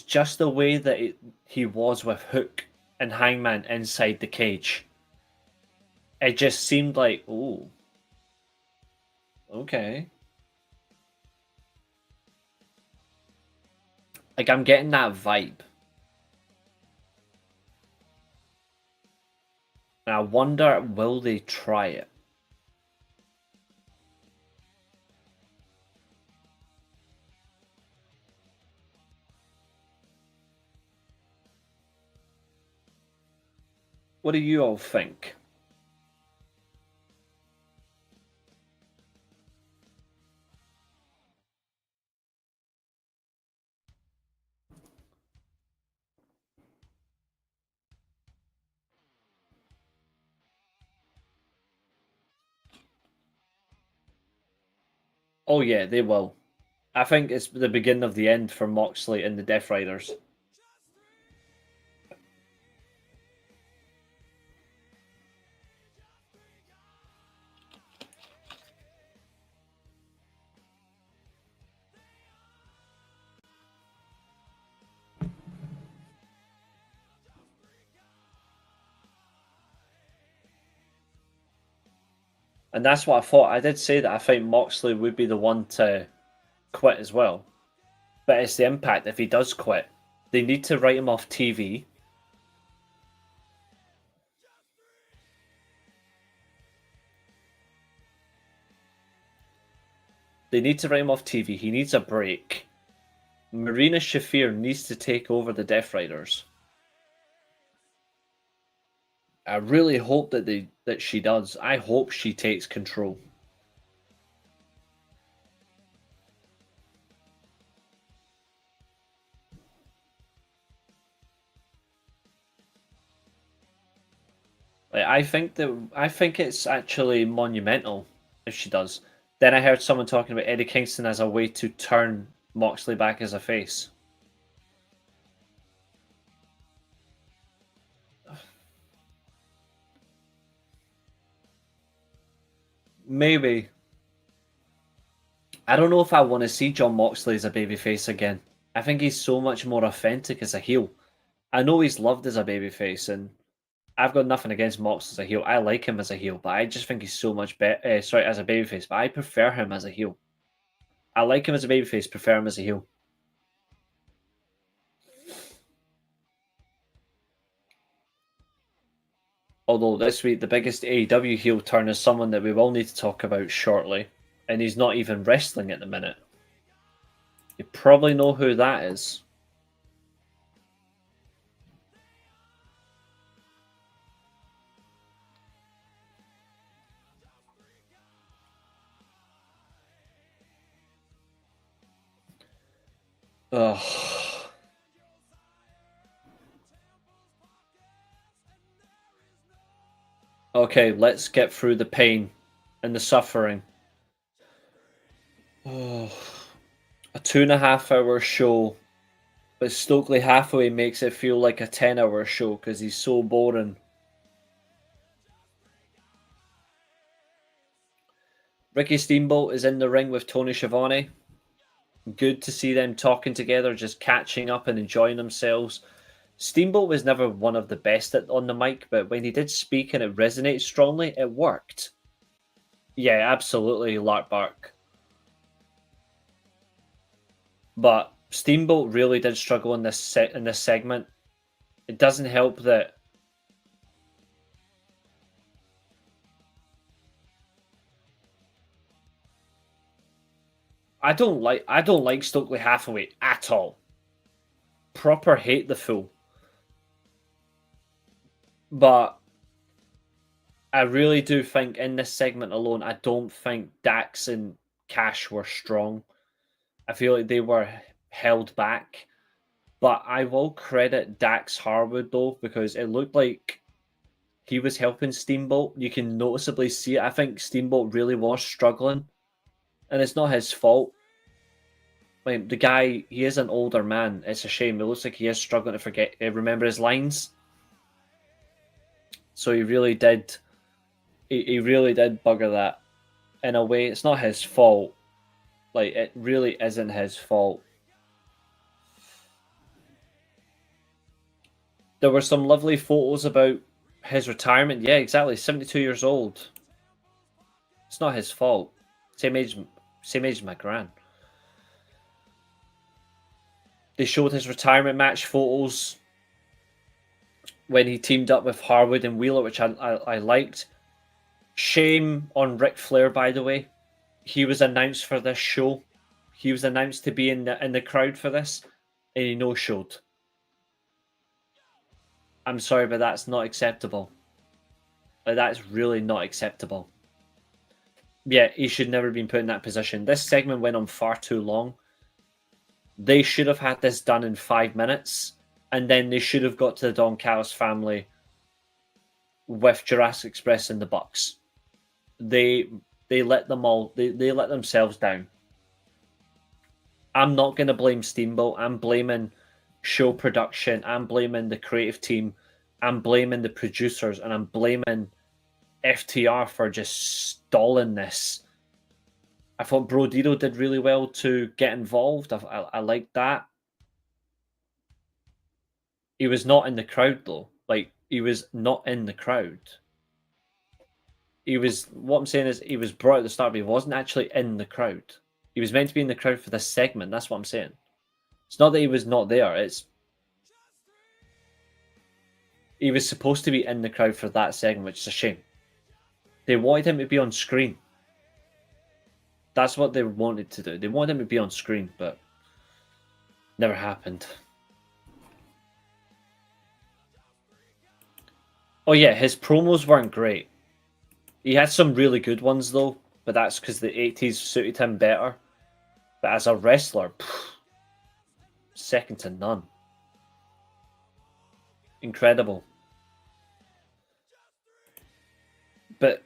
just the way that he was with Hook and Hangman inside the cage. It just seemed like, ooh, okay. Like, I'm getting that vibe. And I wonder, will they try it? What do you all think? Oh yeah, they will. I think it's the beginning of the end for Moxley and the Death Riders. And that's what I thought. I did say that I think Moxley would be the one to quit as well. But it's the impact if he does quit. They need to write him off TV. They need to write him off TV. He needs a break. Marina Shafir needs to take over the Death Riders. I really hope that she does. I hope she takes control. Like, I think it's actually monumental if she does. Then I heard someone talking about Eddie Kingston as a way to turn Moxley back as a face. Maybe. I don't know if I want to see John Moxley as a babyface again. I think he's so much more authentic as a heel. I know he's loved as a babyface, and I've got nothing against Mox as a heel. I like him as a heel, but I just think he's so much better. Sorry, as a babyface, but I prefer him as a heel. I like him as a babyface, prefer him as a heel. Although this week, the biggest AEW heel turn is someone that we will need to talk about shortly, and he's not even wrestling at the minute. You probably know who that is. Ugh. Okay, let's get through the pain and the suffering. Oh, a 2.5 hour show, but Stokely Hathaway makes it feel like a 10-hour show because he's so boring. Ricky Steamboat is in the ring with Tony Schiavone. Good to see them talking together, just catching up and enjoying themselves. Steamboat was never one of the best on the mic, but when he did speak and it resonated strongly, it worked. Yeah, absolutely, Lark Bark. But Steamboat really did struggle in this segment. It doesn't help that I don't like Stokely Hathaway at all. Proper hate the fool. But I really do think in this segment alone, I don't think Dax and Cash were strong. I feel like they were held back. But I will credit Dax Harwood though, because it looked like he was helping Steamboat. You can noticeably see it. I think Steamboat really was struggling. And it's not his fault. Like, the guy, he is an older man. It's a shame. It looks like he is struggling to remember his lines. So he really did. He really did bugger that. In a way, it's not his fault. Like, it really isn't his fault. There were some lovely photos about his retirement. Yeah, exactly. 72 years old. It's not his fault. Same age as my gran. They showed his retirement match photos when he teamed up with Harwood and Wheeler, which I liked. Shame on Ric Flair, by the way. He was announced for this show. He was announced to be in the crowd for this, and he no-showed. I'm sorry, but that's not acceptable. Like, that's really not acceptable. Yeah, he should never have been put in that position. This segment went on far too long. They should have had this done in 5 minutes, and then they should have got to the Don Callis family with Jurassic Express and the Bucks. They let them all. They let themselves down. I'm not going to blame Steamboat. I'm blaming show production. I'm blaming the creative team. I'm blaming the producers, and I'm blaming FTR for just stalling this. I thought Brodito did really well to get involved. I liked that. He was not in the crowd though. Like, he was not in the crowd. He was. What I'm saying is, he was brought at the start, but he wasn't actually in the crowd. He was meant to be in the crowd for this segment. That's what I'm saying. It's not that he was not there. It's he was supposed to be in the crowd for that segment, which is a shame. They wanted him to be on screen. That's what they wanted to do. They wanted him to be on screen, but never happened. Oh yeah, his promos weren't great. He had some really good ones though, but that's because the 80s suited him better. But as a wrestler, second to none. Incredible. But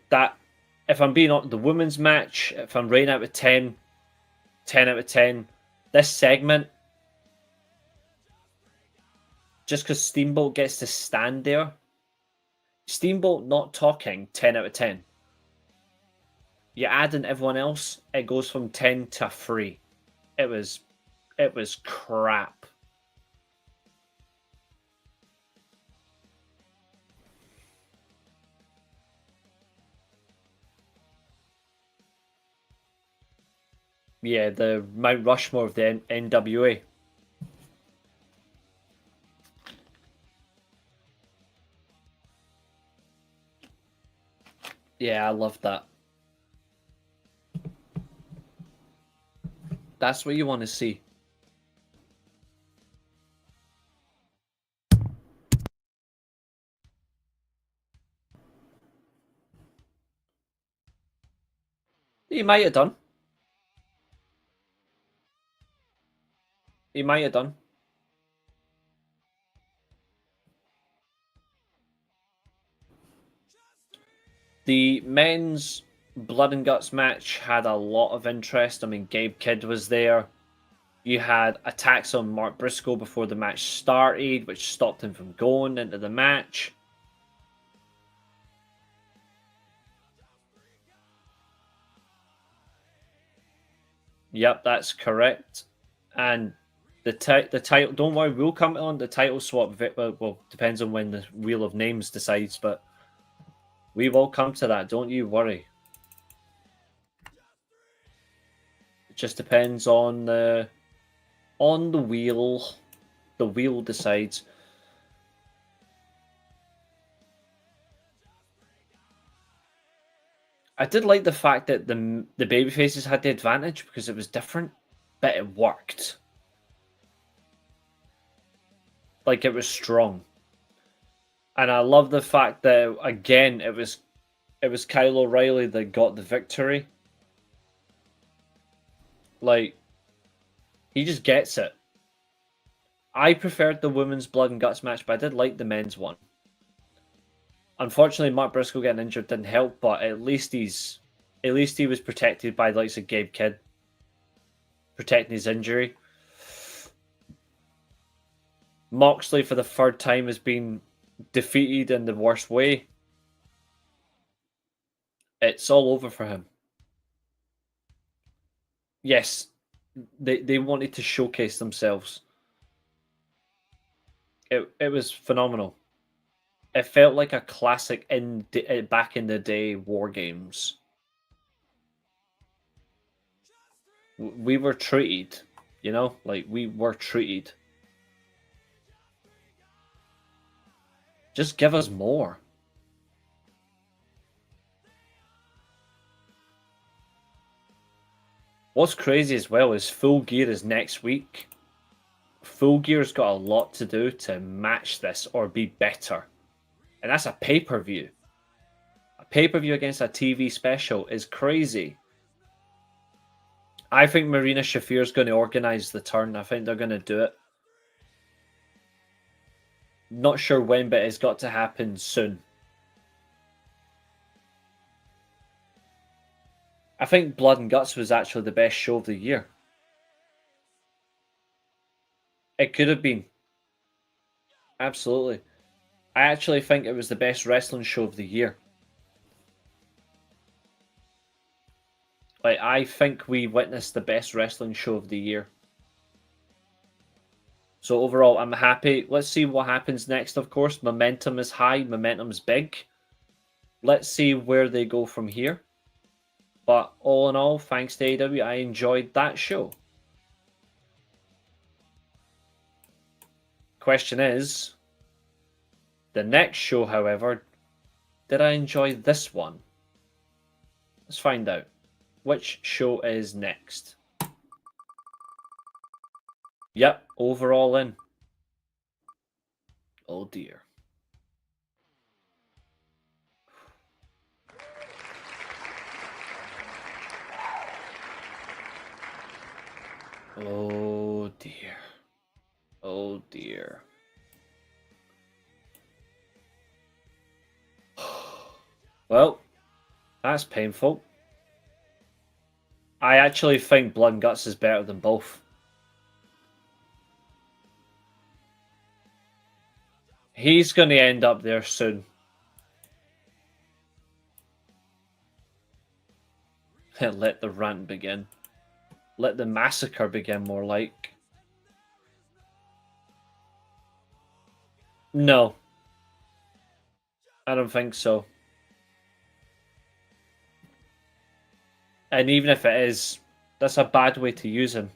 that, if I'm being honest, the women's match, if I'm rating out of 10, 10 out of 10. This segment, just because Steamboat gets to stand there, Steamboat not talking, 10 out of 10. You add in everyone else, it goes from 10 to 3. It was crap. Yeah, the Mount Rushmore of the NWA. Yeah, I love that. That's what you want to see. He might have done. He might have done. The men's Blood and Guts match had a lot of interest. I mean, Gabe Kidd was there. You had attacks on Mark Briscoe before the match started, which stopped him from going into the match. Yep, that's correct. And the title, don't worry, we'll come on the title swap. Well, depends on when the Wheel of Names decides, but we will come to that. Don't you worry. It just depends on the wheel. The wheel decides. I did like the fact that the babyfaces had the advantage because it was different, but it worked. Like, it was strong. And I love the fact that, again, it was Kyle O'Reilly that got the victory. Like, he just gets it. I preferred the women's Blood and Guts match, but I did like the men's one. Unfortunately, Mark Briscoe getting injured didn't help, but at least he was protected by the likes of Gabe Kidd, protecting his injury. Moxley, for the third time, has been defeated in the worst way. It's all over for him. Yes, they wanted to showcase themselves. It was phenomenal. It felt like a classic back in the day War Games. We were treated, you know, like we were treated. Just give us more. What's crazy as well is Full Gear is next week. Full Gear's got a lot to do to match this or be better. And that's a pay-per-view. A pay-per-view against a TV special is crazy. I think Marina Shafir's going to organize the turn. I think they're going to do it. Not sure when, but it's got to happen soon. I think Blood and Guts was actually the best show of the year. It could have been. Absolutely. I actually think it was the best wrestling show of the year. Like, I think we witnessed the best wrestling show of the year. So overall, I'm happy. Let's see what happens next, of course. Momentum is high. Momentum's big. Let's see where they go from here. But all in all, thanks to AEW, I enjoyed that show. Question is, the next show, however, did I enjoy this one? Let's find out. Which show is next? Yep, overall in. Oh dear. Oh dear. Oh dear. Well, that's painful. I actually think Blood and Guts is better than both. He's going to end up there soon. Let the rant begin. Let the massacre begin, more like. No. I don't think so. And even if it is, that's a bad way to use him.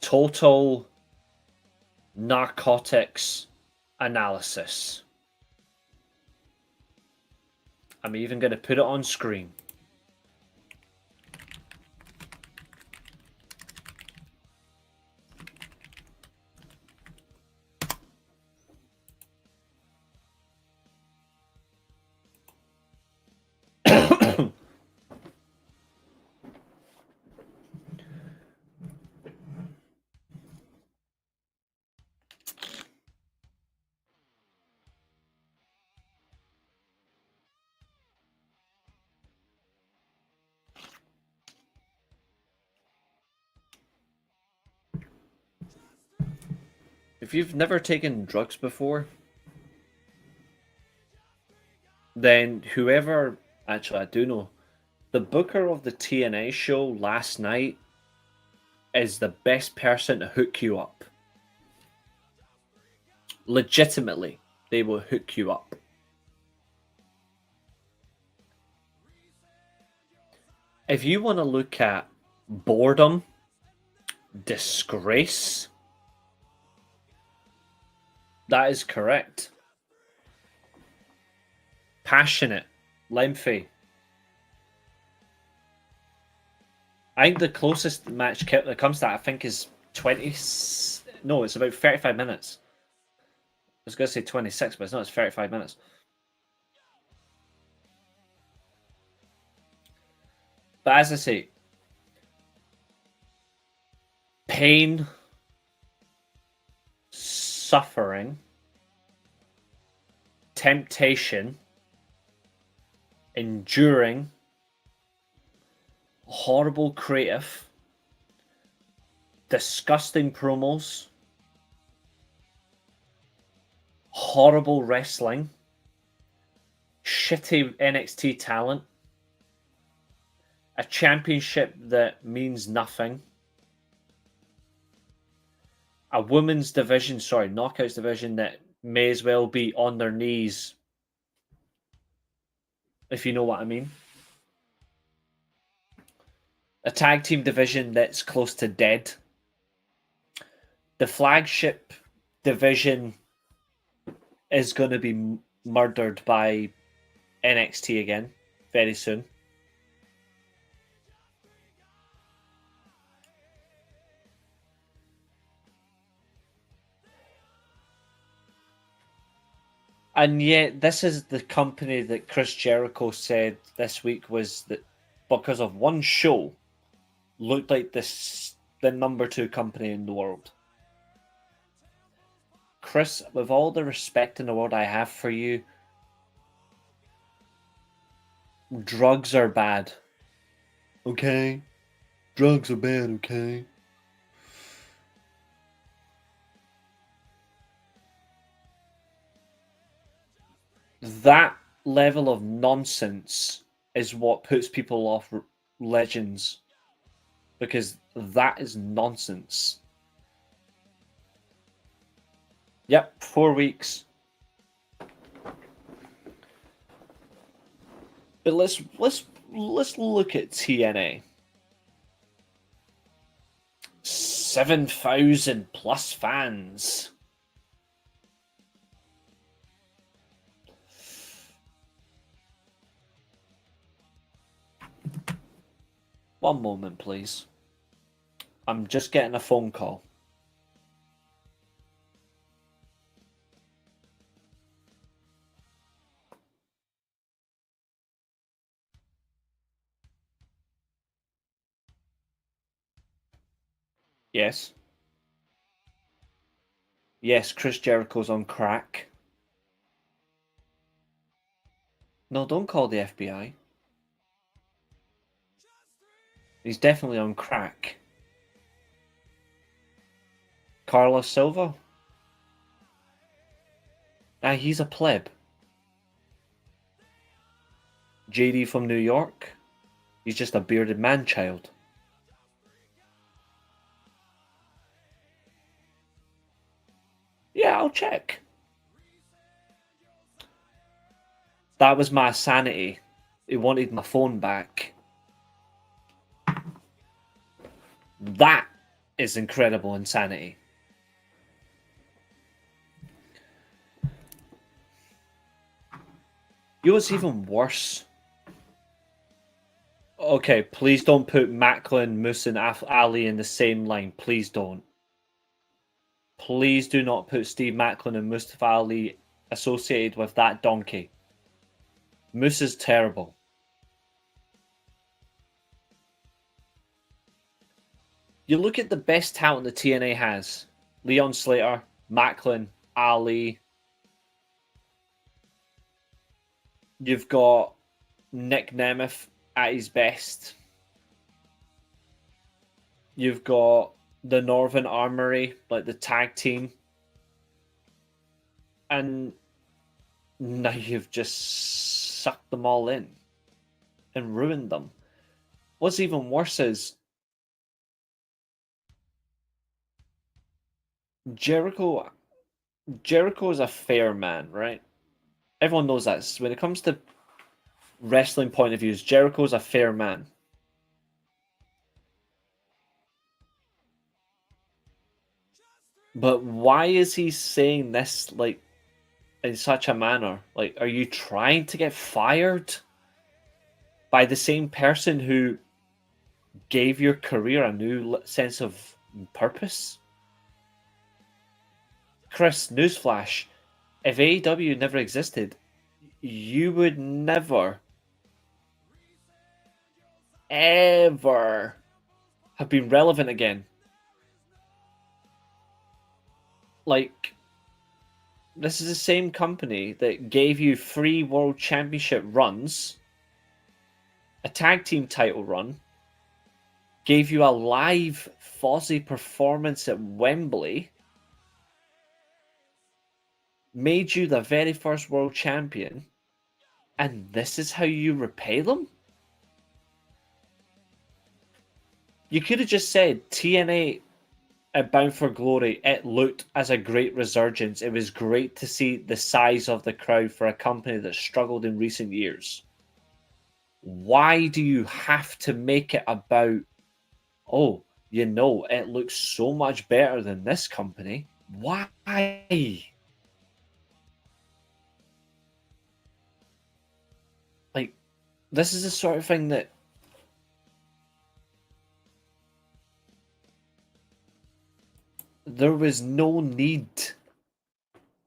Total narcotics analysis. I'm even going to put it on screen. If you've never taken drugs before, then whoever, actually I do know, the booker of the TNA show last night is the best person to hook you up. Legitimately, they will hook you up. If you want to look at boredom, disgrace, that is correct. Passionate, lengthy. I think the closest match that comes to that, I think, is 20. No, it's about 35 minutes. I was going to say 26, but it's not. It's 35 minutes. But as I say, pain, suffering, temptation, enduring, horrible creative, disgusting promos, horrible wrestling, shitty NXT talent, a championship that means nothing, a women's division, knockouts division that may as well be on their knees, if you know what I mean. a tag team division that's close to dead. The flagship division is going to be murdered by NXT again very soon. And yet, this is the company that Chris Jericho said this week was that because of one show, looked like the number 2 company in the world. Chris, with all the respect in the world I have for you, drugs are bad. Okay? Drugs are bad, okay? That level of nonsense is what puts people off legends. Because that is nonsense. Yep, 4 weeks. But let's look at TNA. 7,000 plus fans. One moment, please. I'm just getting a phone call. Yes. Yes, Chris Jericho's on crack. No, don't call the FBI. He's definitely on crack. Carlos Silva? Ah, he's a pleb. JD from New York? He's just a bearded man-child. Yeah, I'll check. That was my sanity. He wanted my phone back. That is incredible insanity. You know what's even worse? Okay, please don't put Macklin, Moose, and Ali in the same line. Please don't. Please do not put Steve Macklin and Mustafa Ali associated with that donkey. Moose is terrible. You look at the best talent the TNA has. Leon Slater, Macklin, Ali. You've got Nick Nemeth at his best. You've got the Northern Armory, like the tag team. And now you've just sucked them all in and ruined them. What's even worse is Jericho is a fair man, right? Everyone knows that. When it comes to wrestling point of views, Jericho's a fair man. But why is he saying this like in such a manner? Like, are you trying to get fired by the same person who gave your career a new sense of purpose? Chris, newsflash. If AEW never existed, you would never, ever have been relevant again. Like, this is the same company that gave you 3 World Championship runs, a tag team title run, gave you a live Fozzy performance at Wembley, made you the very first world champion, and this is how you repay them? You could have just said TNA at Bound for Glory, it looked as a great resurgence. It was great to see the size of the crowd for a company that struggled in recent years. Why do you have to make it about oh, you know, it looks so much better than this company. Why? Like, this is the sort of thing that there was no need.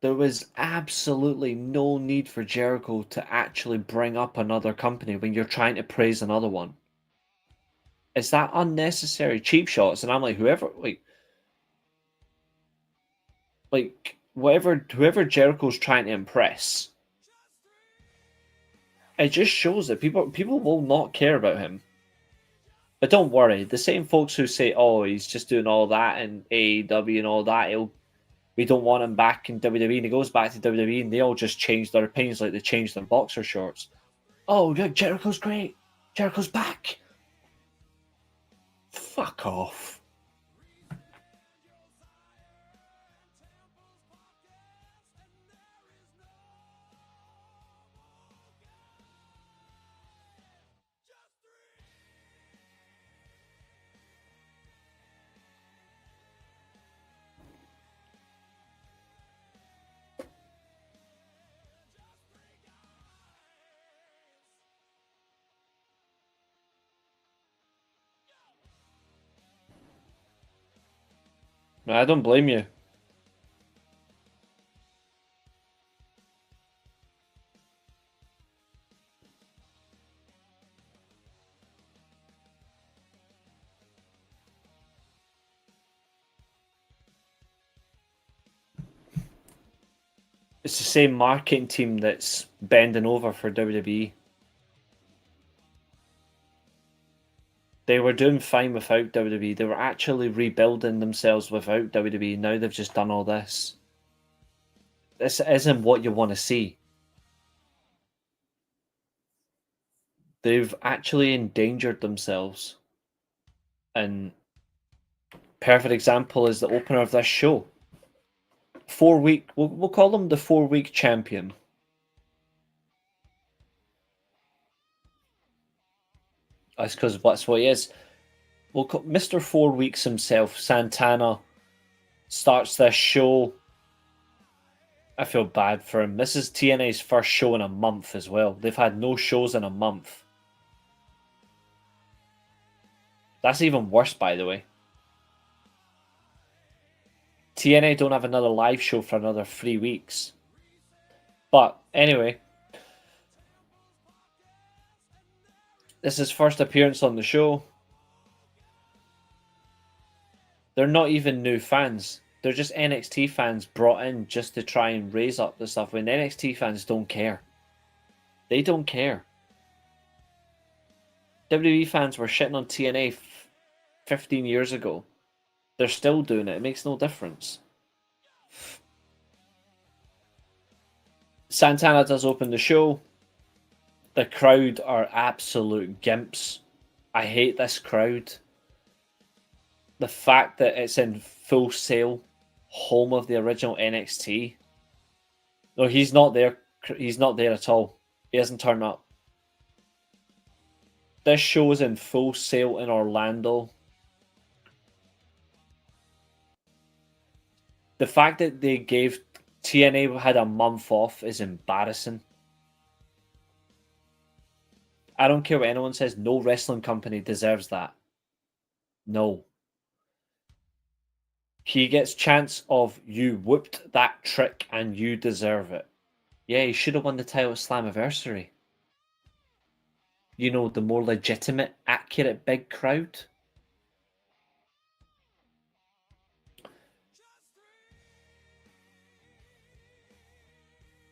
There was absolutely no need for Jericho to actually bring up another company when you're trying to praise another one. Is that unnecessary cheap shots? And I'm like, whoever whoever Jericho's trying to impress, it just shows that people will not care about him. But don't worry, the same folks who say, "Oh, he's just doing all that in AEW and all that," we don't want him back in WWE, and he goes back to WWE, and they all just change their opinions like they changed their boxer shorts. Oh, yeah, Jericho's great. Jericho's back. Fuck off. No, I don't blame you. It's the same marketing team that's bending over for WWE. They were doing fine without WWE. They were actually rebuilding themselves without WWE. Now they've just done all this. This isn't what you want to see. They've actually endangered themselves. And perfect example is the opener of this show. 4-week, we'll call him the 4-week champion. That's because that's what he is. We'll call Mr. 4 Weeks himself, Santana, starts this show. I feel bad for him. This is TNA's first show in a month as well. They've had no shows in a month. That's even worse, by the way. TNA don't have another live show for another 3 weeks. But anyway, this is his first appearance on the show. They're not even new fans. They're just NXT fans brought in just to try and raise up the stuff when NXT fans don't care. They don't care. WWE fans were shitting on TNA 15 years ago. They're still doing it. It makes no difference. Santana does open the show. The crowd are absolute gimps. I hate this crowd. The fact that it's in Full Sail, home of the original NXT. No, he's not there. He's not there at all. He hasn't turned up. This show is in Full Sail in Orlando. The fact that they gave TNA had a month off is embarrassing. I don't care what anyone says. No wrestling company deserves that. No. He gets chance of you whooped that trick and you deserve it. Yeah, he should have won the title at Slammiversary. You know, the more legitimate, accurate big crowd.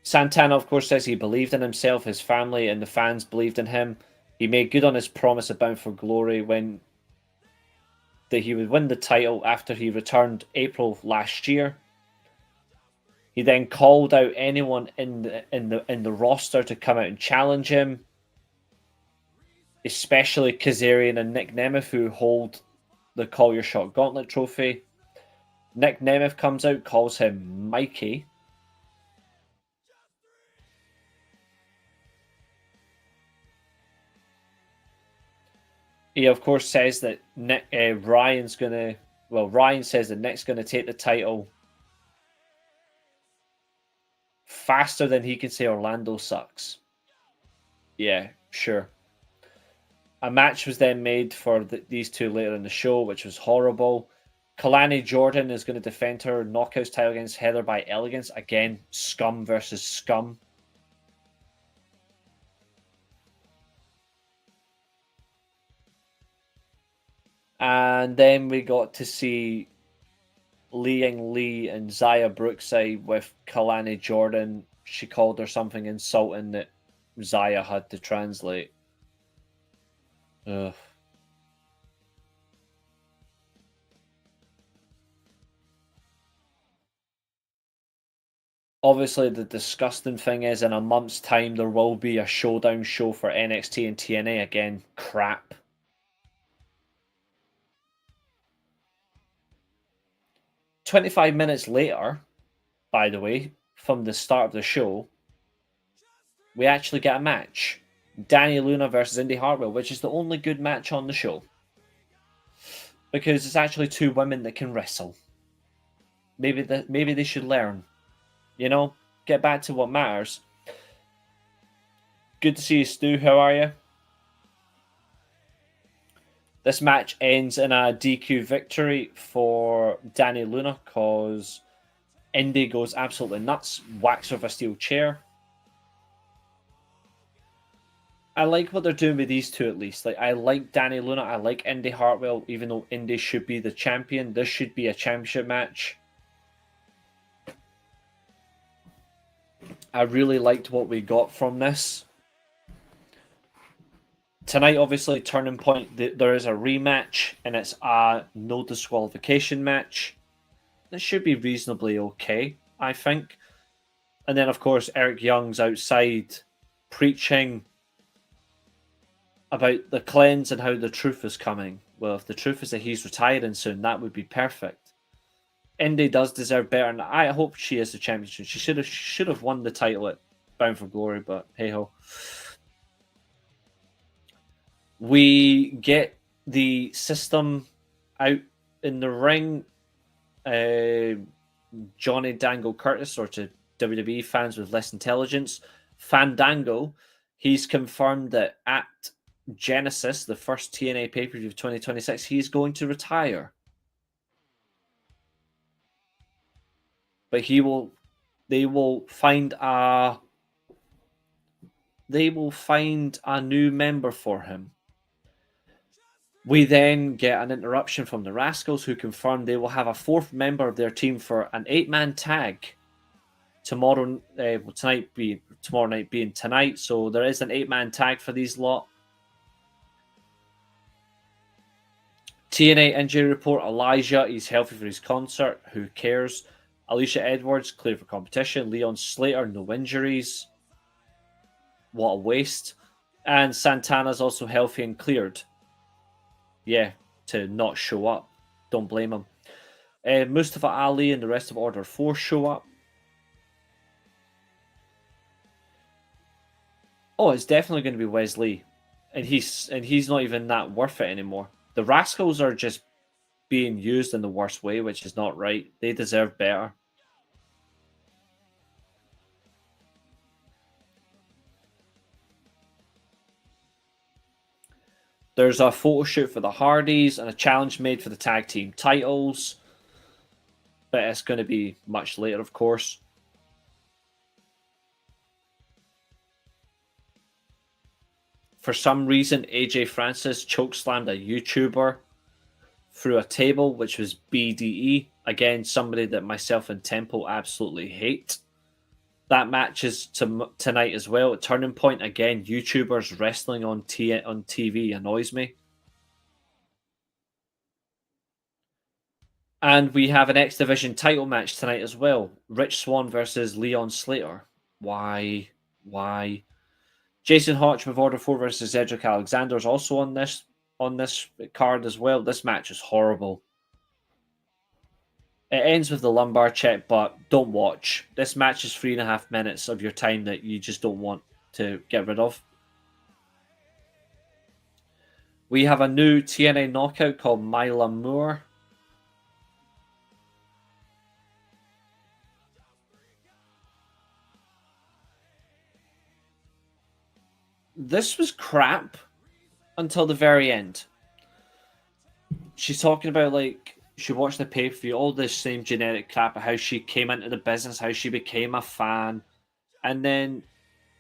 Santana, of course, says he believed in himself, his family, and the fans believed in him. He made good on his promise of Bound for Glory when that he would win the title after he returned April last year. He then called out anyone in the roster to come out and challenge him, especially Kazarian and Nick Nemeth, who hold the Call Your Shot Gauntlet trophy. Nick Nemeth comes out, calls him Mikey. He, of course, says that Ryan says that Nick's going to take the title faster than he can say Orlando sucks. Yeah, sure. A match was then made for these two later in the show, which was horrible. Kalani Jordan is going to defend her Knockouts title against Heather by Elegance. Again, scum versus scum. And then we got to see Liang Lee and Zaya Brookside with Kalani Jordan. She called her something insulting that Zaya had to translate. Ugh. Obviously, the disgusting thing is, in a month's time, there will be a showdown show for NXT and TNA. Again, crap. "25 minutes later, by the way, from the start of the show, we actually get a match. Danny Luna versus Indy Hartwell, which is the only good match on the show. Because it's actually two women that can wrestle. Maybe they should learn. You know, get back to what matters. Good to see you, Stu. How are you? This match ends in a DQ victory for Danny Luna because Indy goes absolutely nuts, whacks her with a steel chair. I like what they're doing with these two at least. Like, I like Danny Luna, I like Indy Hartwell, even though Indy should be the champion. This should be a championship match. I really liked what we got from this. Tonight, obviously, turning point, there is a rematch, and it's a no disqualification match. This should be reasonably okay, I think. And then, of course, Eric Young's outside preaching about the cleanse and how the truth is coming. Well, if the truth is that he's retiring soon, that would be perfect. Indy does deserve better, and I hope she is the champion. She should have won the title at Bound for Glory, but hey ho. We get the system out in the ring. Johnny Dango Curtis, or to WWE fans with less intelligence, Fandango. He's confirmed that at Genesis, the first TNA pay-per-view of 2026, he's going to retire. But they will find a new member for him. We then get an interruption from the Rascals, who confirm they will have a fourth member of their team for an 8-man tag tomorrow night being tonight. So there is an 8-man tag for these lot. TNA injury report: Elijah, he's healthy for his concert. Who cares? Alicia Edwards, clear for competition. Leon Slater, no injuries. What a waste. And Santana's also healthy and cleared. Yeah, to not show up. Don't blame him. Mustafa Ali and the rest of Order 4 show up. Oh, it's definitely going to be Wesley. And he's not even that worth it anymore. The Rascals are just being used in the worst way, which is not right. They deserve better. There's a photo shoot for the Hardys and a challenge made for the tag team titles. But it's going to be much later, of course. For some reason, AJ Francis chokeslammed a YouTuber through a table, which was BDE. Again, somebody that myself and Temple absolutely hate. That match is tonight as well. At Turning Point, again, YouTubers wrestling on TV annoys me. And we have an X Division title match tonight as well. Rich Swann versus Leon Slater. Why? Jason Hotch with Order 4 versus Cedric Alexander is also on this card as well. This match is horrible. It ends with the lumbar check, but don't watch. This match is 3.5 minutes of your time that you just don't want to get rid of. We have a new TNA knockout called Mila Moore. This was crap until the very end. She's talking about, like, she watched the pay-per-view, all this same generic crap, how she came into the business, how she became a fan. And then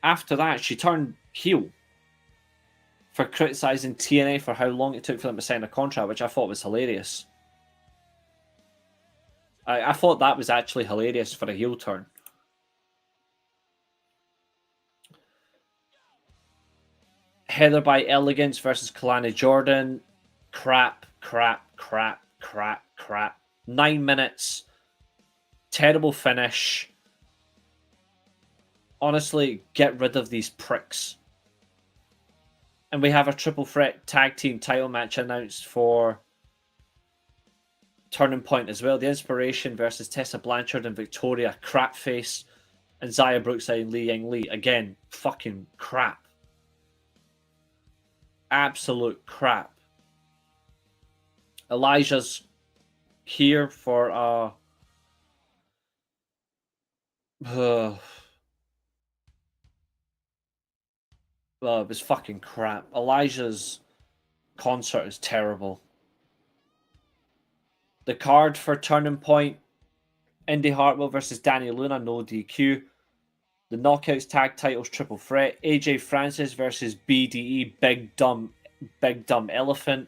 after that, she turned heel for criticizing TNA for how long it took for them to sign a contract, which I thought was hilarious. I thought that was actually hilarious for a heel turn. Heather by Elegance versus Kalani Jordan. Crap. 9 minutes. Terrible finish. Honestly, get rid of these pricks. And we have a triple threat tag team title match announced for Turning Point as well. The Inspiration versus Tessa Blanchard and Victoria Crapface. And Xia Brookside and Li Ying Li. Again, fucking crap. Absolute crap. Elijah's here for well, it was fucking crap. Elijah's concert is terrible. The card for Turning Point: Indy Hartwell versus Danny Luna, no DQ. The Knockouts tag titles triple threat: AJ Francis versus BDE, Big Dumb Elephant.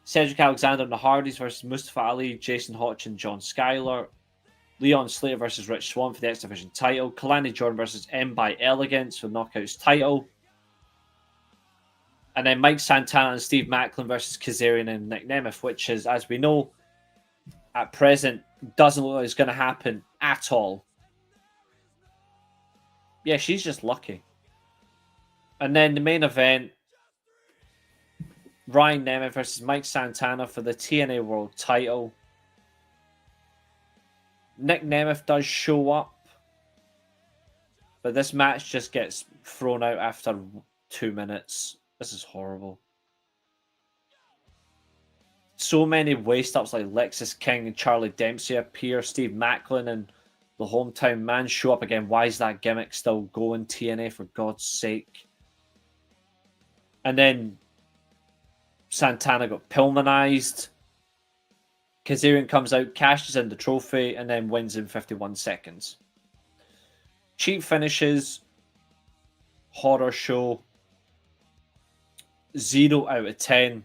Cedric Alexander and the Hardys versus Mustafa Ali, Jason Hotch and John Skyler. Leon Slater versus Rich Swann for the X Division title. Kalani Jordan versus M by Elegance for Knockouts title. And then Mike Santana and Steve Macklin versus Kazarian and Nick Nemeth, which is, as we know, at present, doesn't look like it's going to happen at all. Yeah, she's just lucky. And then the main event, Ryan Nemeth versus Mike Santana for the TNA World title. Nick Nemeth does show up, but this match just gets thrown out after 2 minutes. This is horrible. So many waste-ups like Lexis King and Charlie Dempsey appear. Steve Macklin and the hometown man show up again. Why is that gimmick still going, TNA, for God's sake? And then Santana got Pillmanized. Kazarian comes out, cashes in the trophy, and then wins in 51 seconds. Cheap finishes. Horror show. 0 out of 10.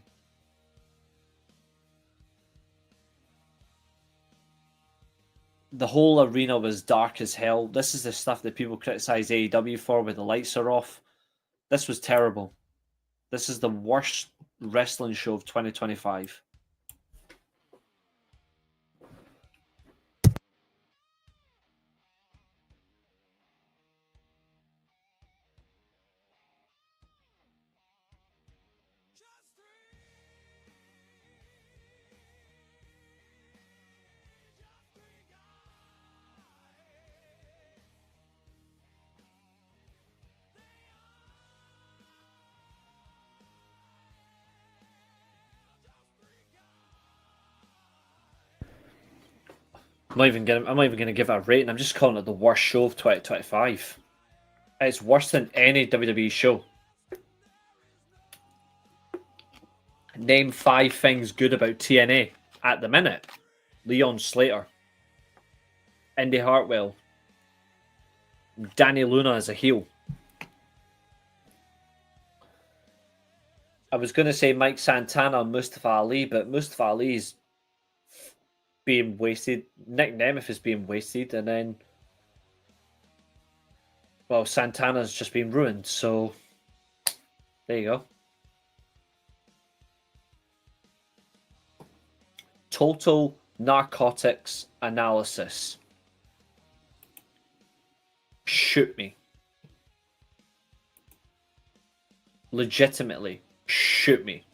The whole arena was dark as hell. This is the stuff that people criticize AEW for when the lights are off. This was terrible. This is the worst wrestling show of 2025. I'm not even gonna give it a rating. I'm just calling it the worst show of 2025. It's worse than any WWE show. Name 5 things good about TNA at the minute. Leon Slater. Indy Hartwell. Danny Luna as a heel. I was going to say Mike Santana and Mustafa Ali, but Mustafa Ali's being wasted. Nick Nemeth is being wasted, and then, well, Santana's just been ruined, so there you go. Total narcotics analysis. Shoot me. Legitimately, shoot me.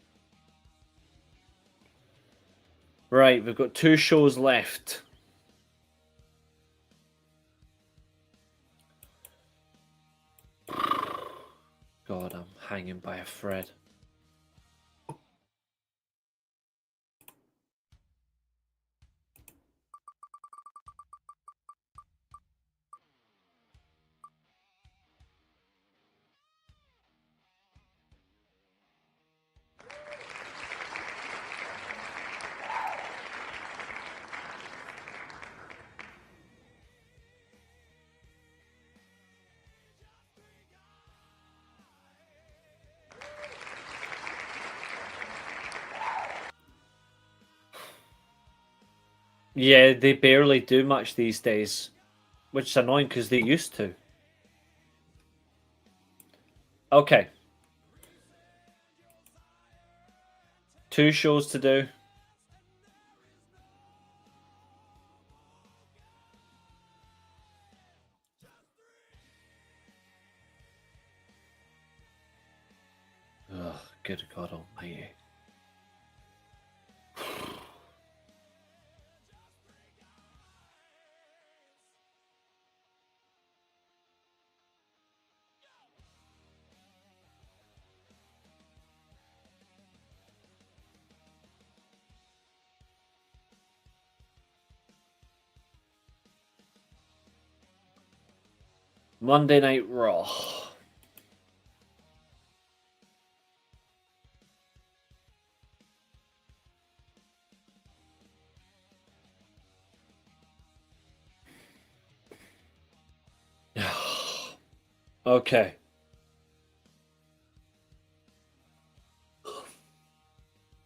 Right, we've got 2 shows left. God, I'm hanging by a thread. Yeah, they barely do much these days, which is annoying because they used to. Okay. 2 shows to do. Oh, good God Almighty. Monday Night Raw. Okay.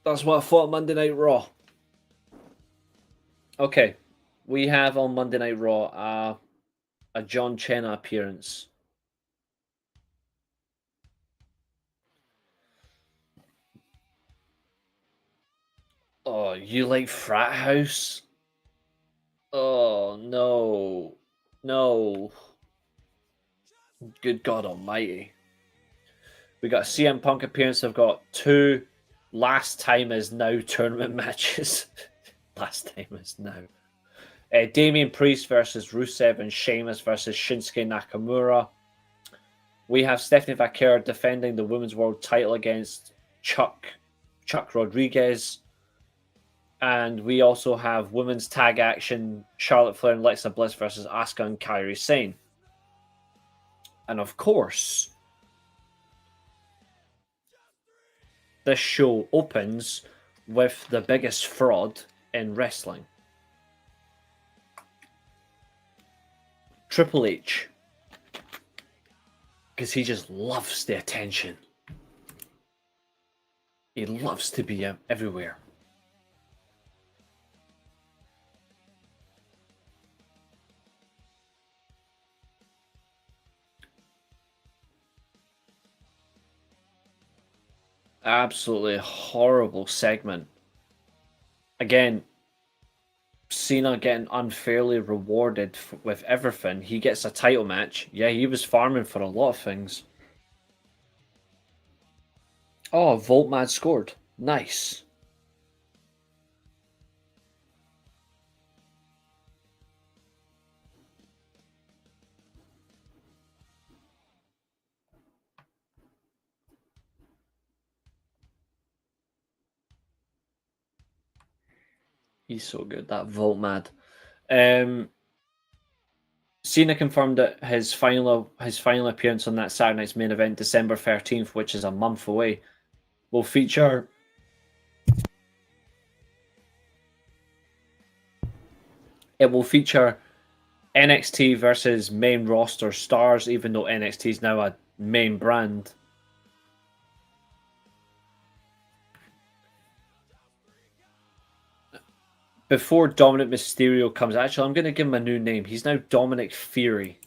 That's what I thought of Monday Night Raw. Okay. We have on Monday Night Raw a John Cena appearance. Oh, you like Frat House? Oh, no. No. Good God Almighty. We got a CM Punk appearance. I've got 2 last time is now tournament matches. Last time is now. Damian Priest versus Rusev and Sheamus versus Shinsuke Nakamura. We have Stephanie Vaquer defending the Women's World title against Chuck Rodriguez. And we also have women's tag action Charlotte Flair and Alexa Bliss versus Asuka and Kairi Sane. And of course, this show opens with the biggest fraud in wrestling. Triple H. Because he just loves the attention. He loves to be everywhere. Absolutely horrible segment. Again, Cena getting unfairly rewarded with everything. He gets a title match. Yeah, he was farming for a lot of things. Oh, Voltmad scored. Nice. He's so good, that Voltmad. Cena confirmed that his final appearance on that Saturday night's main event, December 13th, which is a month away, will feature NXT versus main roster stars, even though NXT is now a main brand. Before Dominic Mysterio comes, actually, I'm going to give him a new name. He's now Dominic Fury.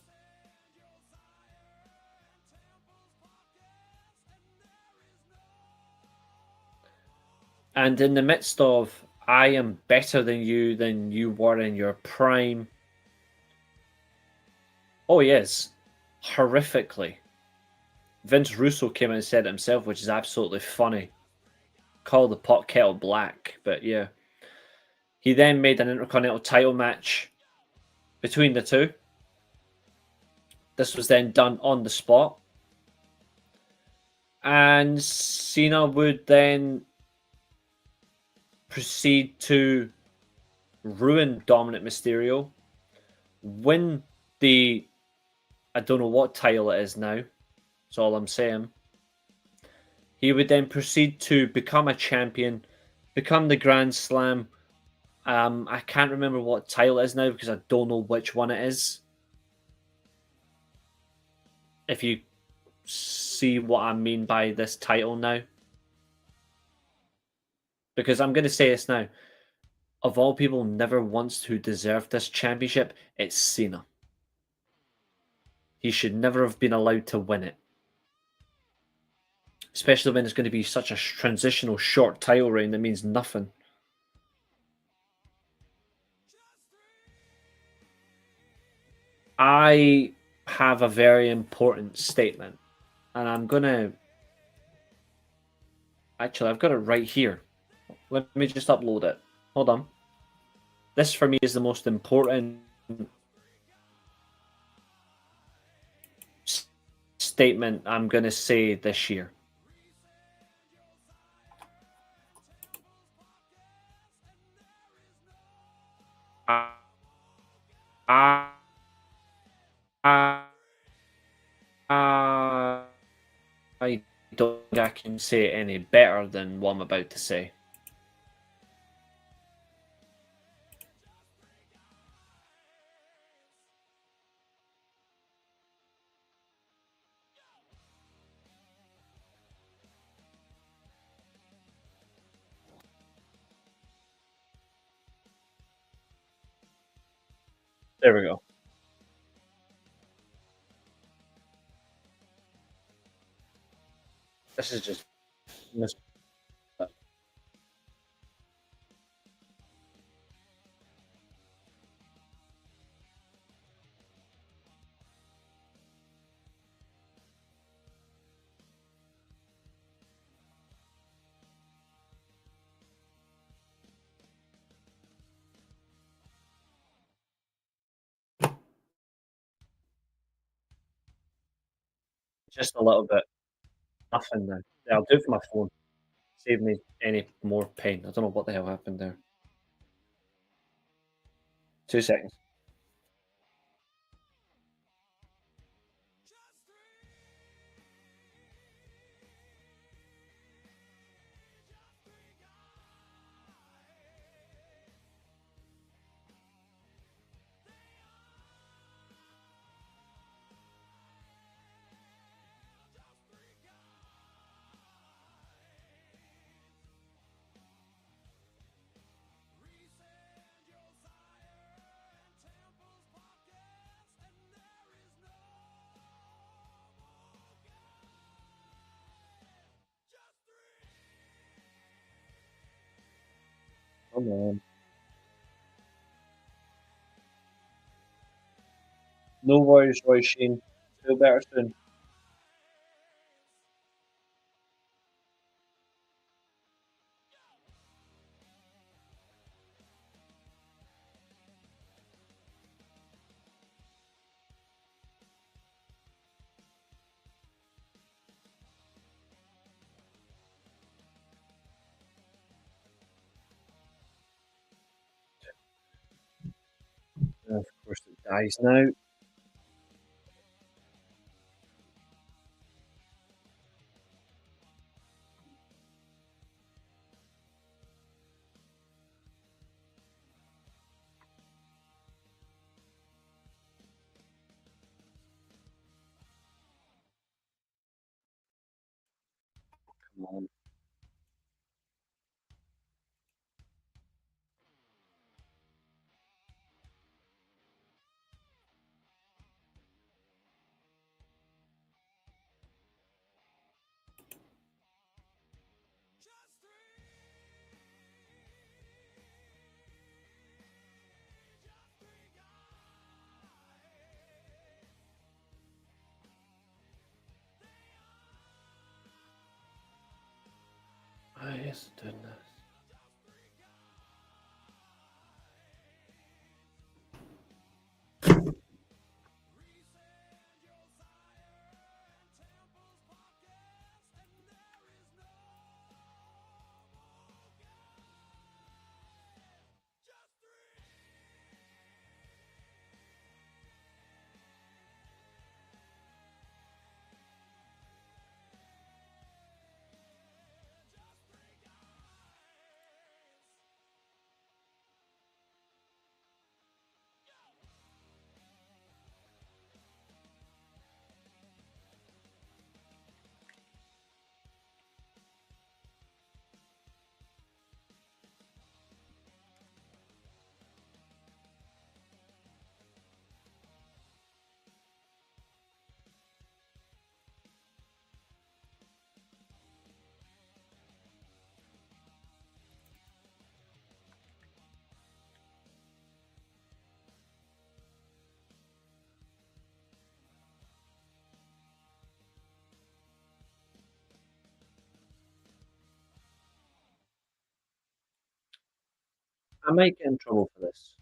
And in the midst of, I am better than you were in your prime. Oh, he is. Horrifically. Vince Russo came out and said it himself, which is absolutely funny. Call the pot kettle black, but yeah. He then made an Intercontinental title match between the two. This was then done on the spot. And Cena would then proceed to ruin Dominic Mysterio, win the, I don't know what title it is now, that's all I'm saying. He would then proceed to become a champion, become the Grand Slam. I can't remember what title it is now because I don't know which one it is. If you see what I mean by this title now. Because I'm going to say this now. of all people never wants to deserve this championship, it's Cena. He should never have been allowed to win it. Especially when it's going to be such a transitional short title reign that means nothing. I have a very important statement, and I'm gonna. Actually, I've got it right here. Let me just upload it. Hold on. This for me is the most important statement I'm gonna say this year. I, I, I don't think I can say it any better than what I'm about to say. There we go. This is just a little bit. Nothing now. Yeah, I'll do it for my phone. Save me any more pain. I don't know what the hell happened there. 2 seconds. Reece and Josiah Temple's podcast, and there is no more just three. Come on. No worries, Roy Sheen. Feel better soon. Of course, it dies now. Come on. Just three. Just three Oh, yes, doing this. Reece and Josiah Temple's podcast, and there is no more just three. I might get in trouble for this.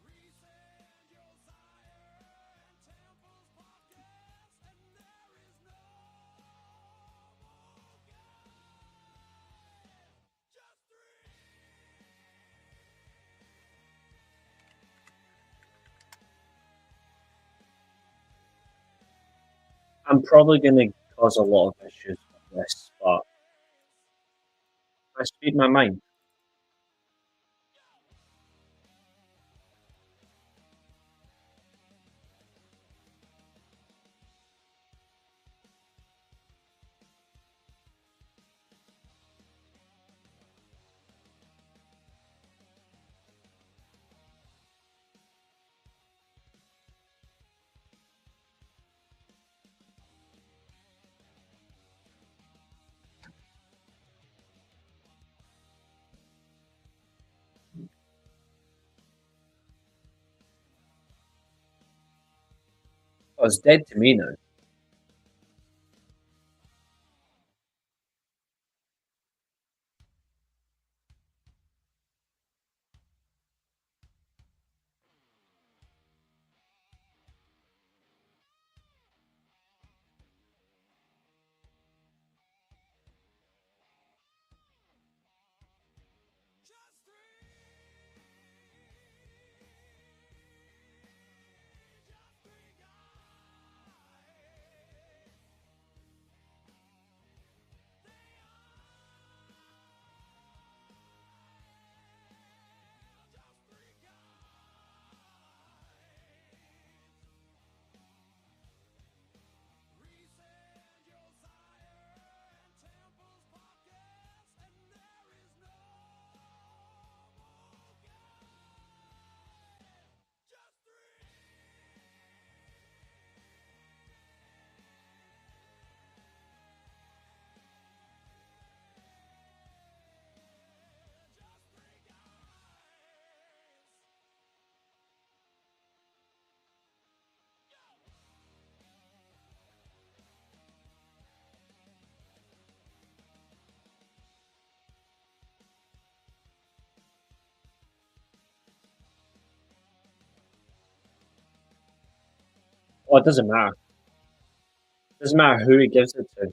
Reece and Josiah Temple's podcast, and there is no more guys, just three. I'm probably going to cause a lot of issues with this, but I speak my mind. Oh, it's dead to me now. Reece and Josiah Temple's podcast, and there is no more guys, just three. Oh, it doesn't matter. It doesn't matter who he gives it to.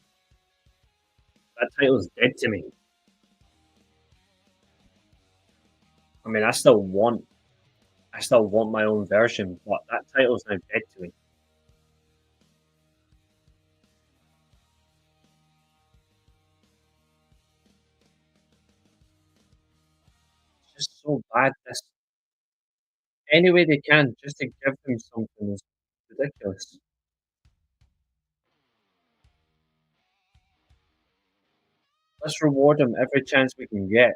That title's dead to me. I mean, I still want my own version, but that title's now dead to me. It's just so bad. This any way they can just to give them something is ridiculous. Let's reward them every chance we can get.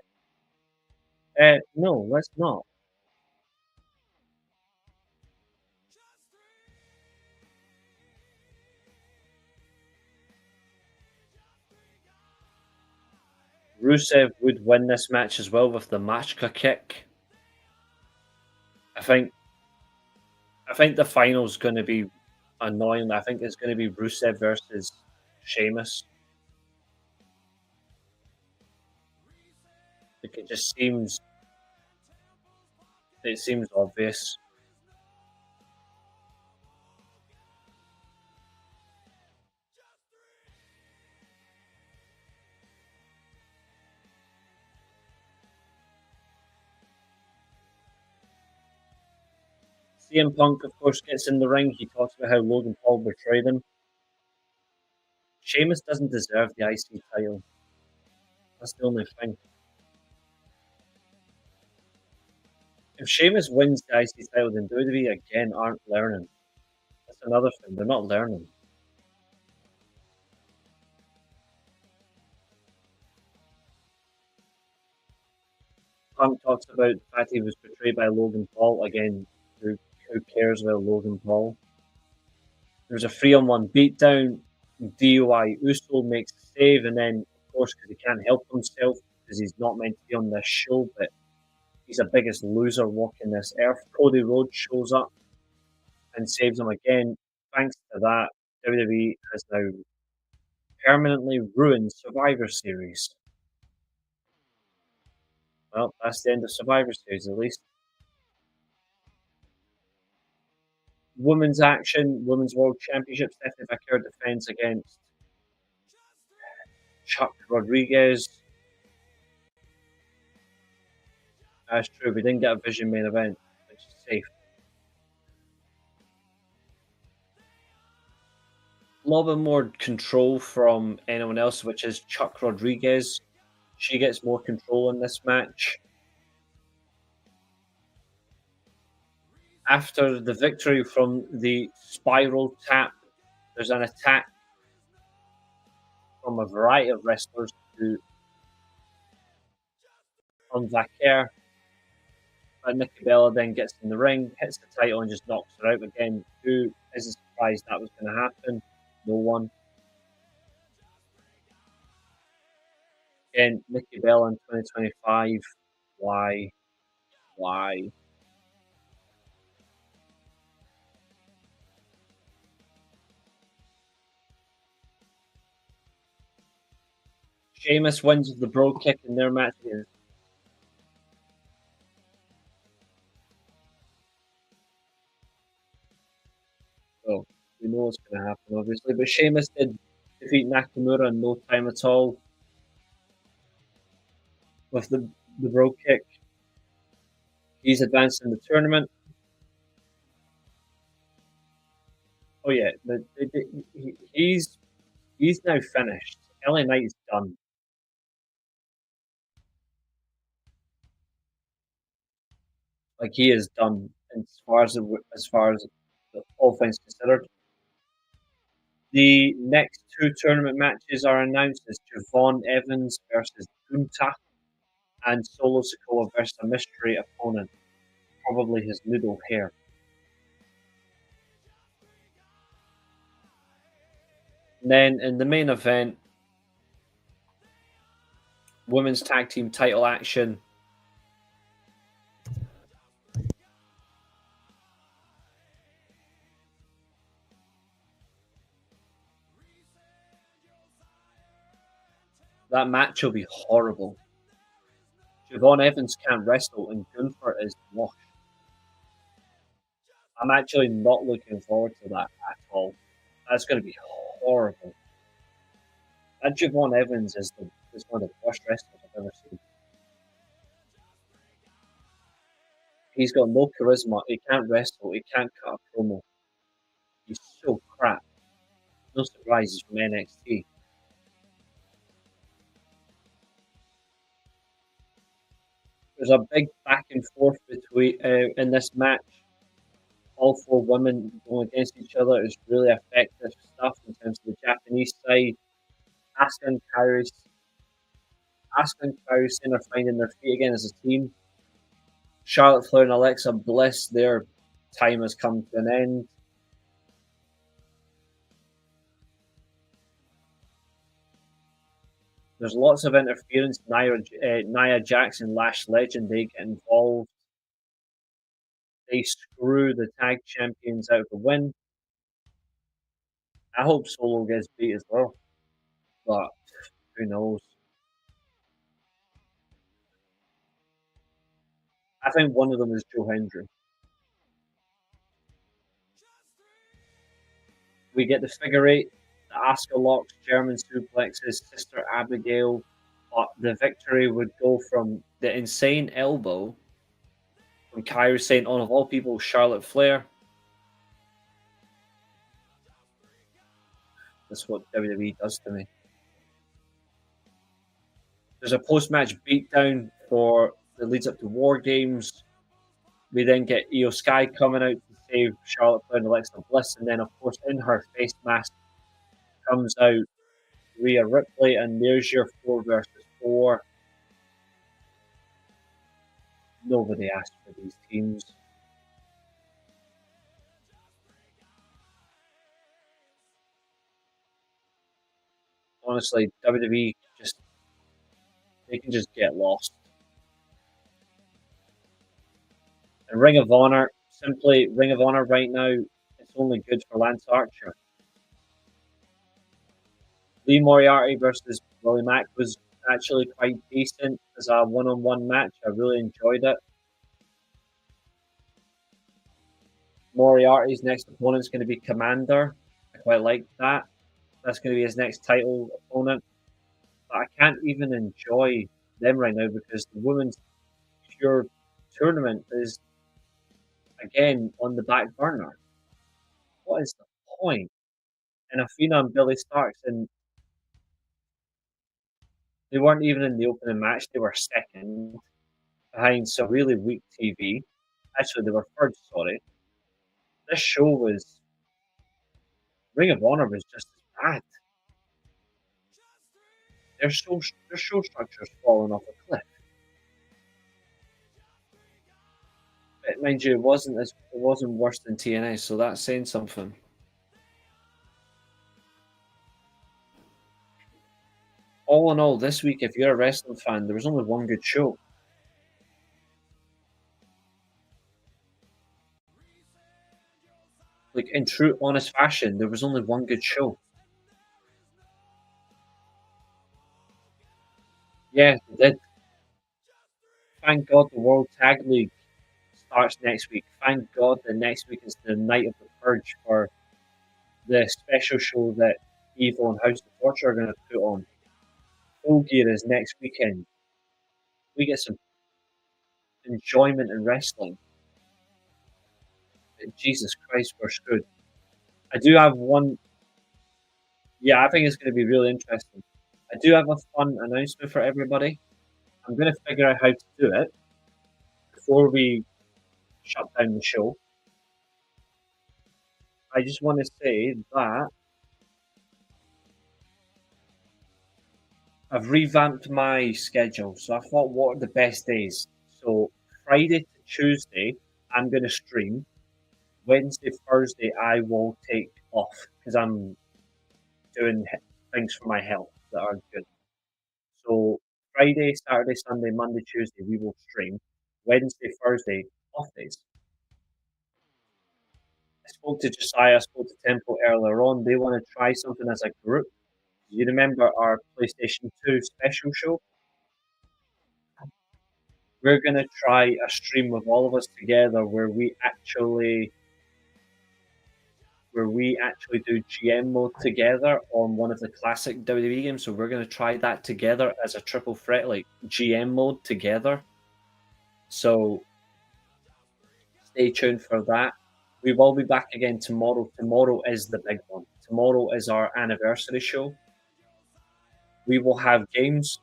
No, let's not. Rusev would win this match as well with the Machka kick. I think the final's going to be annoying. I think it's going to be Rusev versus Sheamus. Like it just seems obvious. CM Punk, of course, gets in the ring. He talks about how Logan Paul betrayed him. Sheamus doesn't deserve the IC title. That's the only thing. If Sheamus wins the IC title, then WWE again aren't learning. That's another thing. They're not learning. Punk talks about the fact he was betrayed by Logan Paul. Again, who cares about Logan Paul? There was a 3-on-1 beatdown. DUI Uso makes a save, and then, of course, because he can't help himself, because he's not meant to be on this show, but he's the biggest loser walking this earth. Cody Rhodes shows up and saves him again. Thanks to that, WWE has now permanently ruined Survivor Series. Well, that's the end of Survivor Series, at least. Women's action, Women's World Championship. Stephanie Vaquer defends against Chuck Rodriguez. That's true. We didn't get a Vision main event, which is safe. A little bit more control from anyone else, which is Chuck Rodriguez. She gets more control in this match. After the victory from the spiral tap, there's an attack from a variety of wrestlers on Vaquer. But Nikki Bella then gets in the ring, hits the title, and just knocks her out again. Who isn't surprised that was going to happen? No one. Again, Nikki Bella in 2025. Why? Sheamus wins with the bro kick in their match here. So we know what's going to happen, obviously. But Sheamus did defeat Nakamura in no time at all with the bro kick. He's advanced in the tournament. Oh yeah, he's now finished. LA Knight is done. Like, he is done as far as all things considered. The next two tournament matches are announced as Javon Evans versus Gunta and Solo Sikoa versus a mystery opponent, probably his noodle hair. And then in the main event, women's tag team title action. That match will be horrible. Javon Evans can't wrestle, and Gunther is washed. I'm actually not looking forward to that at all. That's going to be horrible. That Javon Evans is one of the worst wrestlers I've ever seen. He's got no charisma. He can't wrestle. He can't cut a promo. He's so crap. No surprise, he's from NXT. There's a big back and forth between in this match. All four women going against each other is really effective stuff in terms of the Japanese side. Asuka and Kairi are finding their feet again as a team. Charlotte Flair and Alexa Bliss, their time has come to an end. There's lots of interference. Nia Jax and Lash Legend, they get involved. They screw the tag champions out of the win. I hope Solo gets beat as well, but who knows? I think one of them is Joe Hendry. We get the figure eight, the Asuka locks, German suplexes, Sister Abigail, but the victory would go from the insane elbow from Kairi Sane on, of all people, Charlotte Flair. That's what WWE does to me. There's a post-match beatdown for the leads up to War Games. We then get Io Sky coming out to save Charlotte Flair and Alexa Bliss, and then, of course, in her face mask comes out Rhea Ripley, and there's your 4 versus 4. Nobody asked for these teams. Honestly, WWE they can just get lost. And Ring of Honor, simply Ring of Honor right now, it's only good for Lance Archer. Lee Moriarty versus Willie Mack was actually quite decent as a one-on-one match. I really enjoyed it. Moriarty's next opponent is going to be Commander. I quite like that. That's going to be his next title opponent. But I can't even enjoy them right now because the women's pure tournament is again on the back burner. What is the point? And Athena and Billy Starks, and they weren't even in the opening match. They were second behind some really weak TV. Actually, they were third. Sorry. This show was Ring of Honor was just as bad. Their show structure's fallen off a cliff. But mind you, it wasn't worse than TNA, so that's saying something. All in all, this week, if you're a wrestling fan, there was only one good show. Like in true, honest fashion, there was only one good show. Yeah, they did. Thank God the World Tag League starts next week. Thank God that next week is the night of the Purge for the special show that Evo and House of Torture are going to put on. Full Gear is next weekend. We get some enjoyment in wrestling. But Jesus Christ, we're screwed. I do have one. Yeah, I think it's going to be really interesting. I do have a fun announcement for everybody. I'm going to figure out how to do it before we shut down the show. I just want to say that I've revamped my schedule. So I thought, what are the best days? So Friday to Tuesday, I'm going to stream. Wednesday, Thursday, I will take off because I'm doing things for my health that are good. So Friday, Saturday, Sunday, Monday, Tuesday, we will stream. Wednesday, Thursday, off days. I spoke to Josiah, I spoke to Temple earlier on. They want to try something as a group. You remember our PlayStation 2 special show? We're going to try a stream with all of us together where we actually do GM mode together on one of the classic WWE games. So we're going to try that together as a triple threat, like GM mode together. So stay tuned for that. We will be back again tomorrow. Tomorrow is the big one. Tomorrow is our anniversary show. We will have games.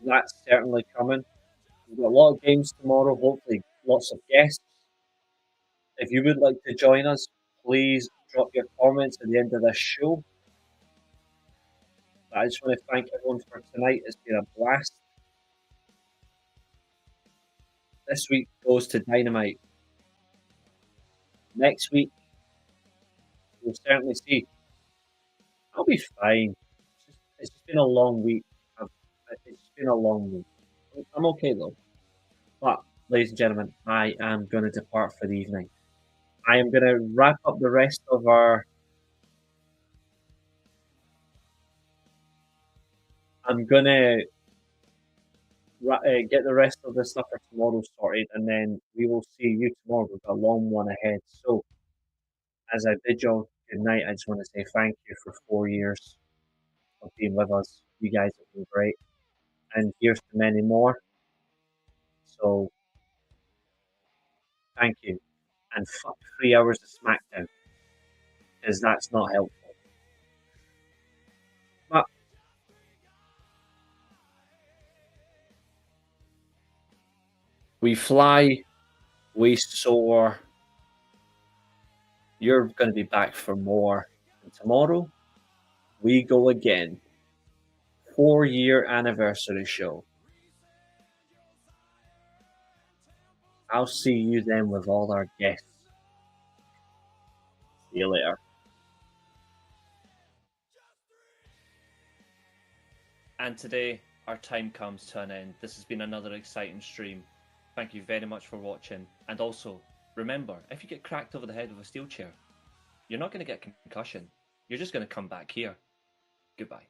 That's certainly coming. We've got a lot of games tomorrow, hopefully lots of guests. If you would like to join us, please drop your comments at the end of this show. I just want to thank everyone for tonight. It's been a blast. This week goes to Dynamite. Next week, we'll certainly see. I'll be fine. It's just been a long week. It's been a long week. I'm okay though. But, ladies and gentlemen, I am going to depart for the evening. I am going to wrap up the rest of our. I'm going to get the rest of the stuff for tomorrow sorted, and then we will see you tomorrow. We've got a long one ahead. So, as I bid you all good night, I just want to say thank you for 4 years of being with us. You guys have been great, and here's to many more. So, thank you, and fuck 3 hours of SmackDown, because that's not helpful. But We fly, we soar. You're going to be back for more. And tomorrow, we go again. 4-year anniversary show. I'll see you then with all our guests. See you later. And today, our time comes to an end. This has been another exciting stream. Thank you very much for watching. And also, remember, if you get cracked over the head with a steel chair, you're not going to get concussion. You're just going to come back here. Goodbye.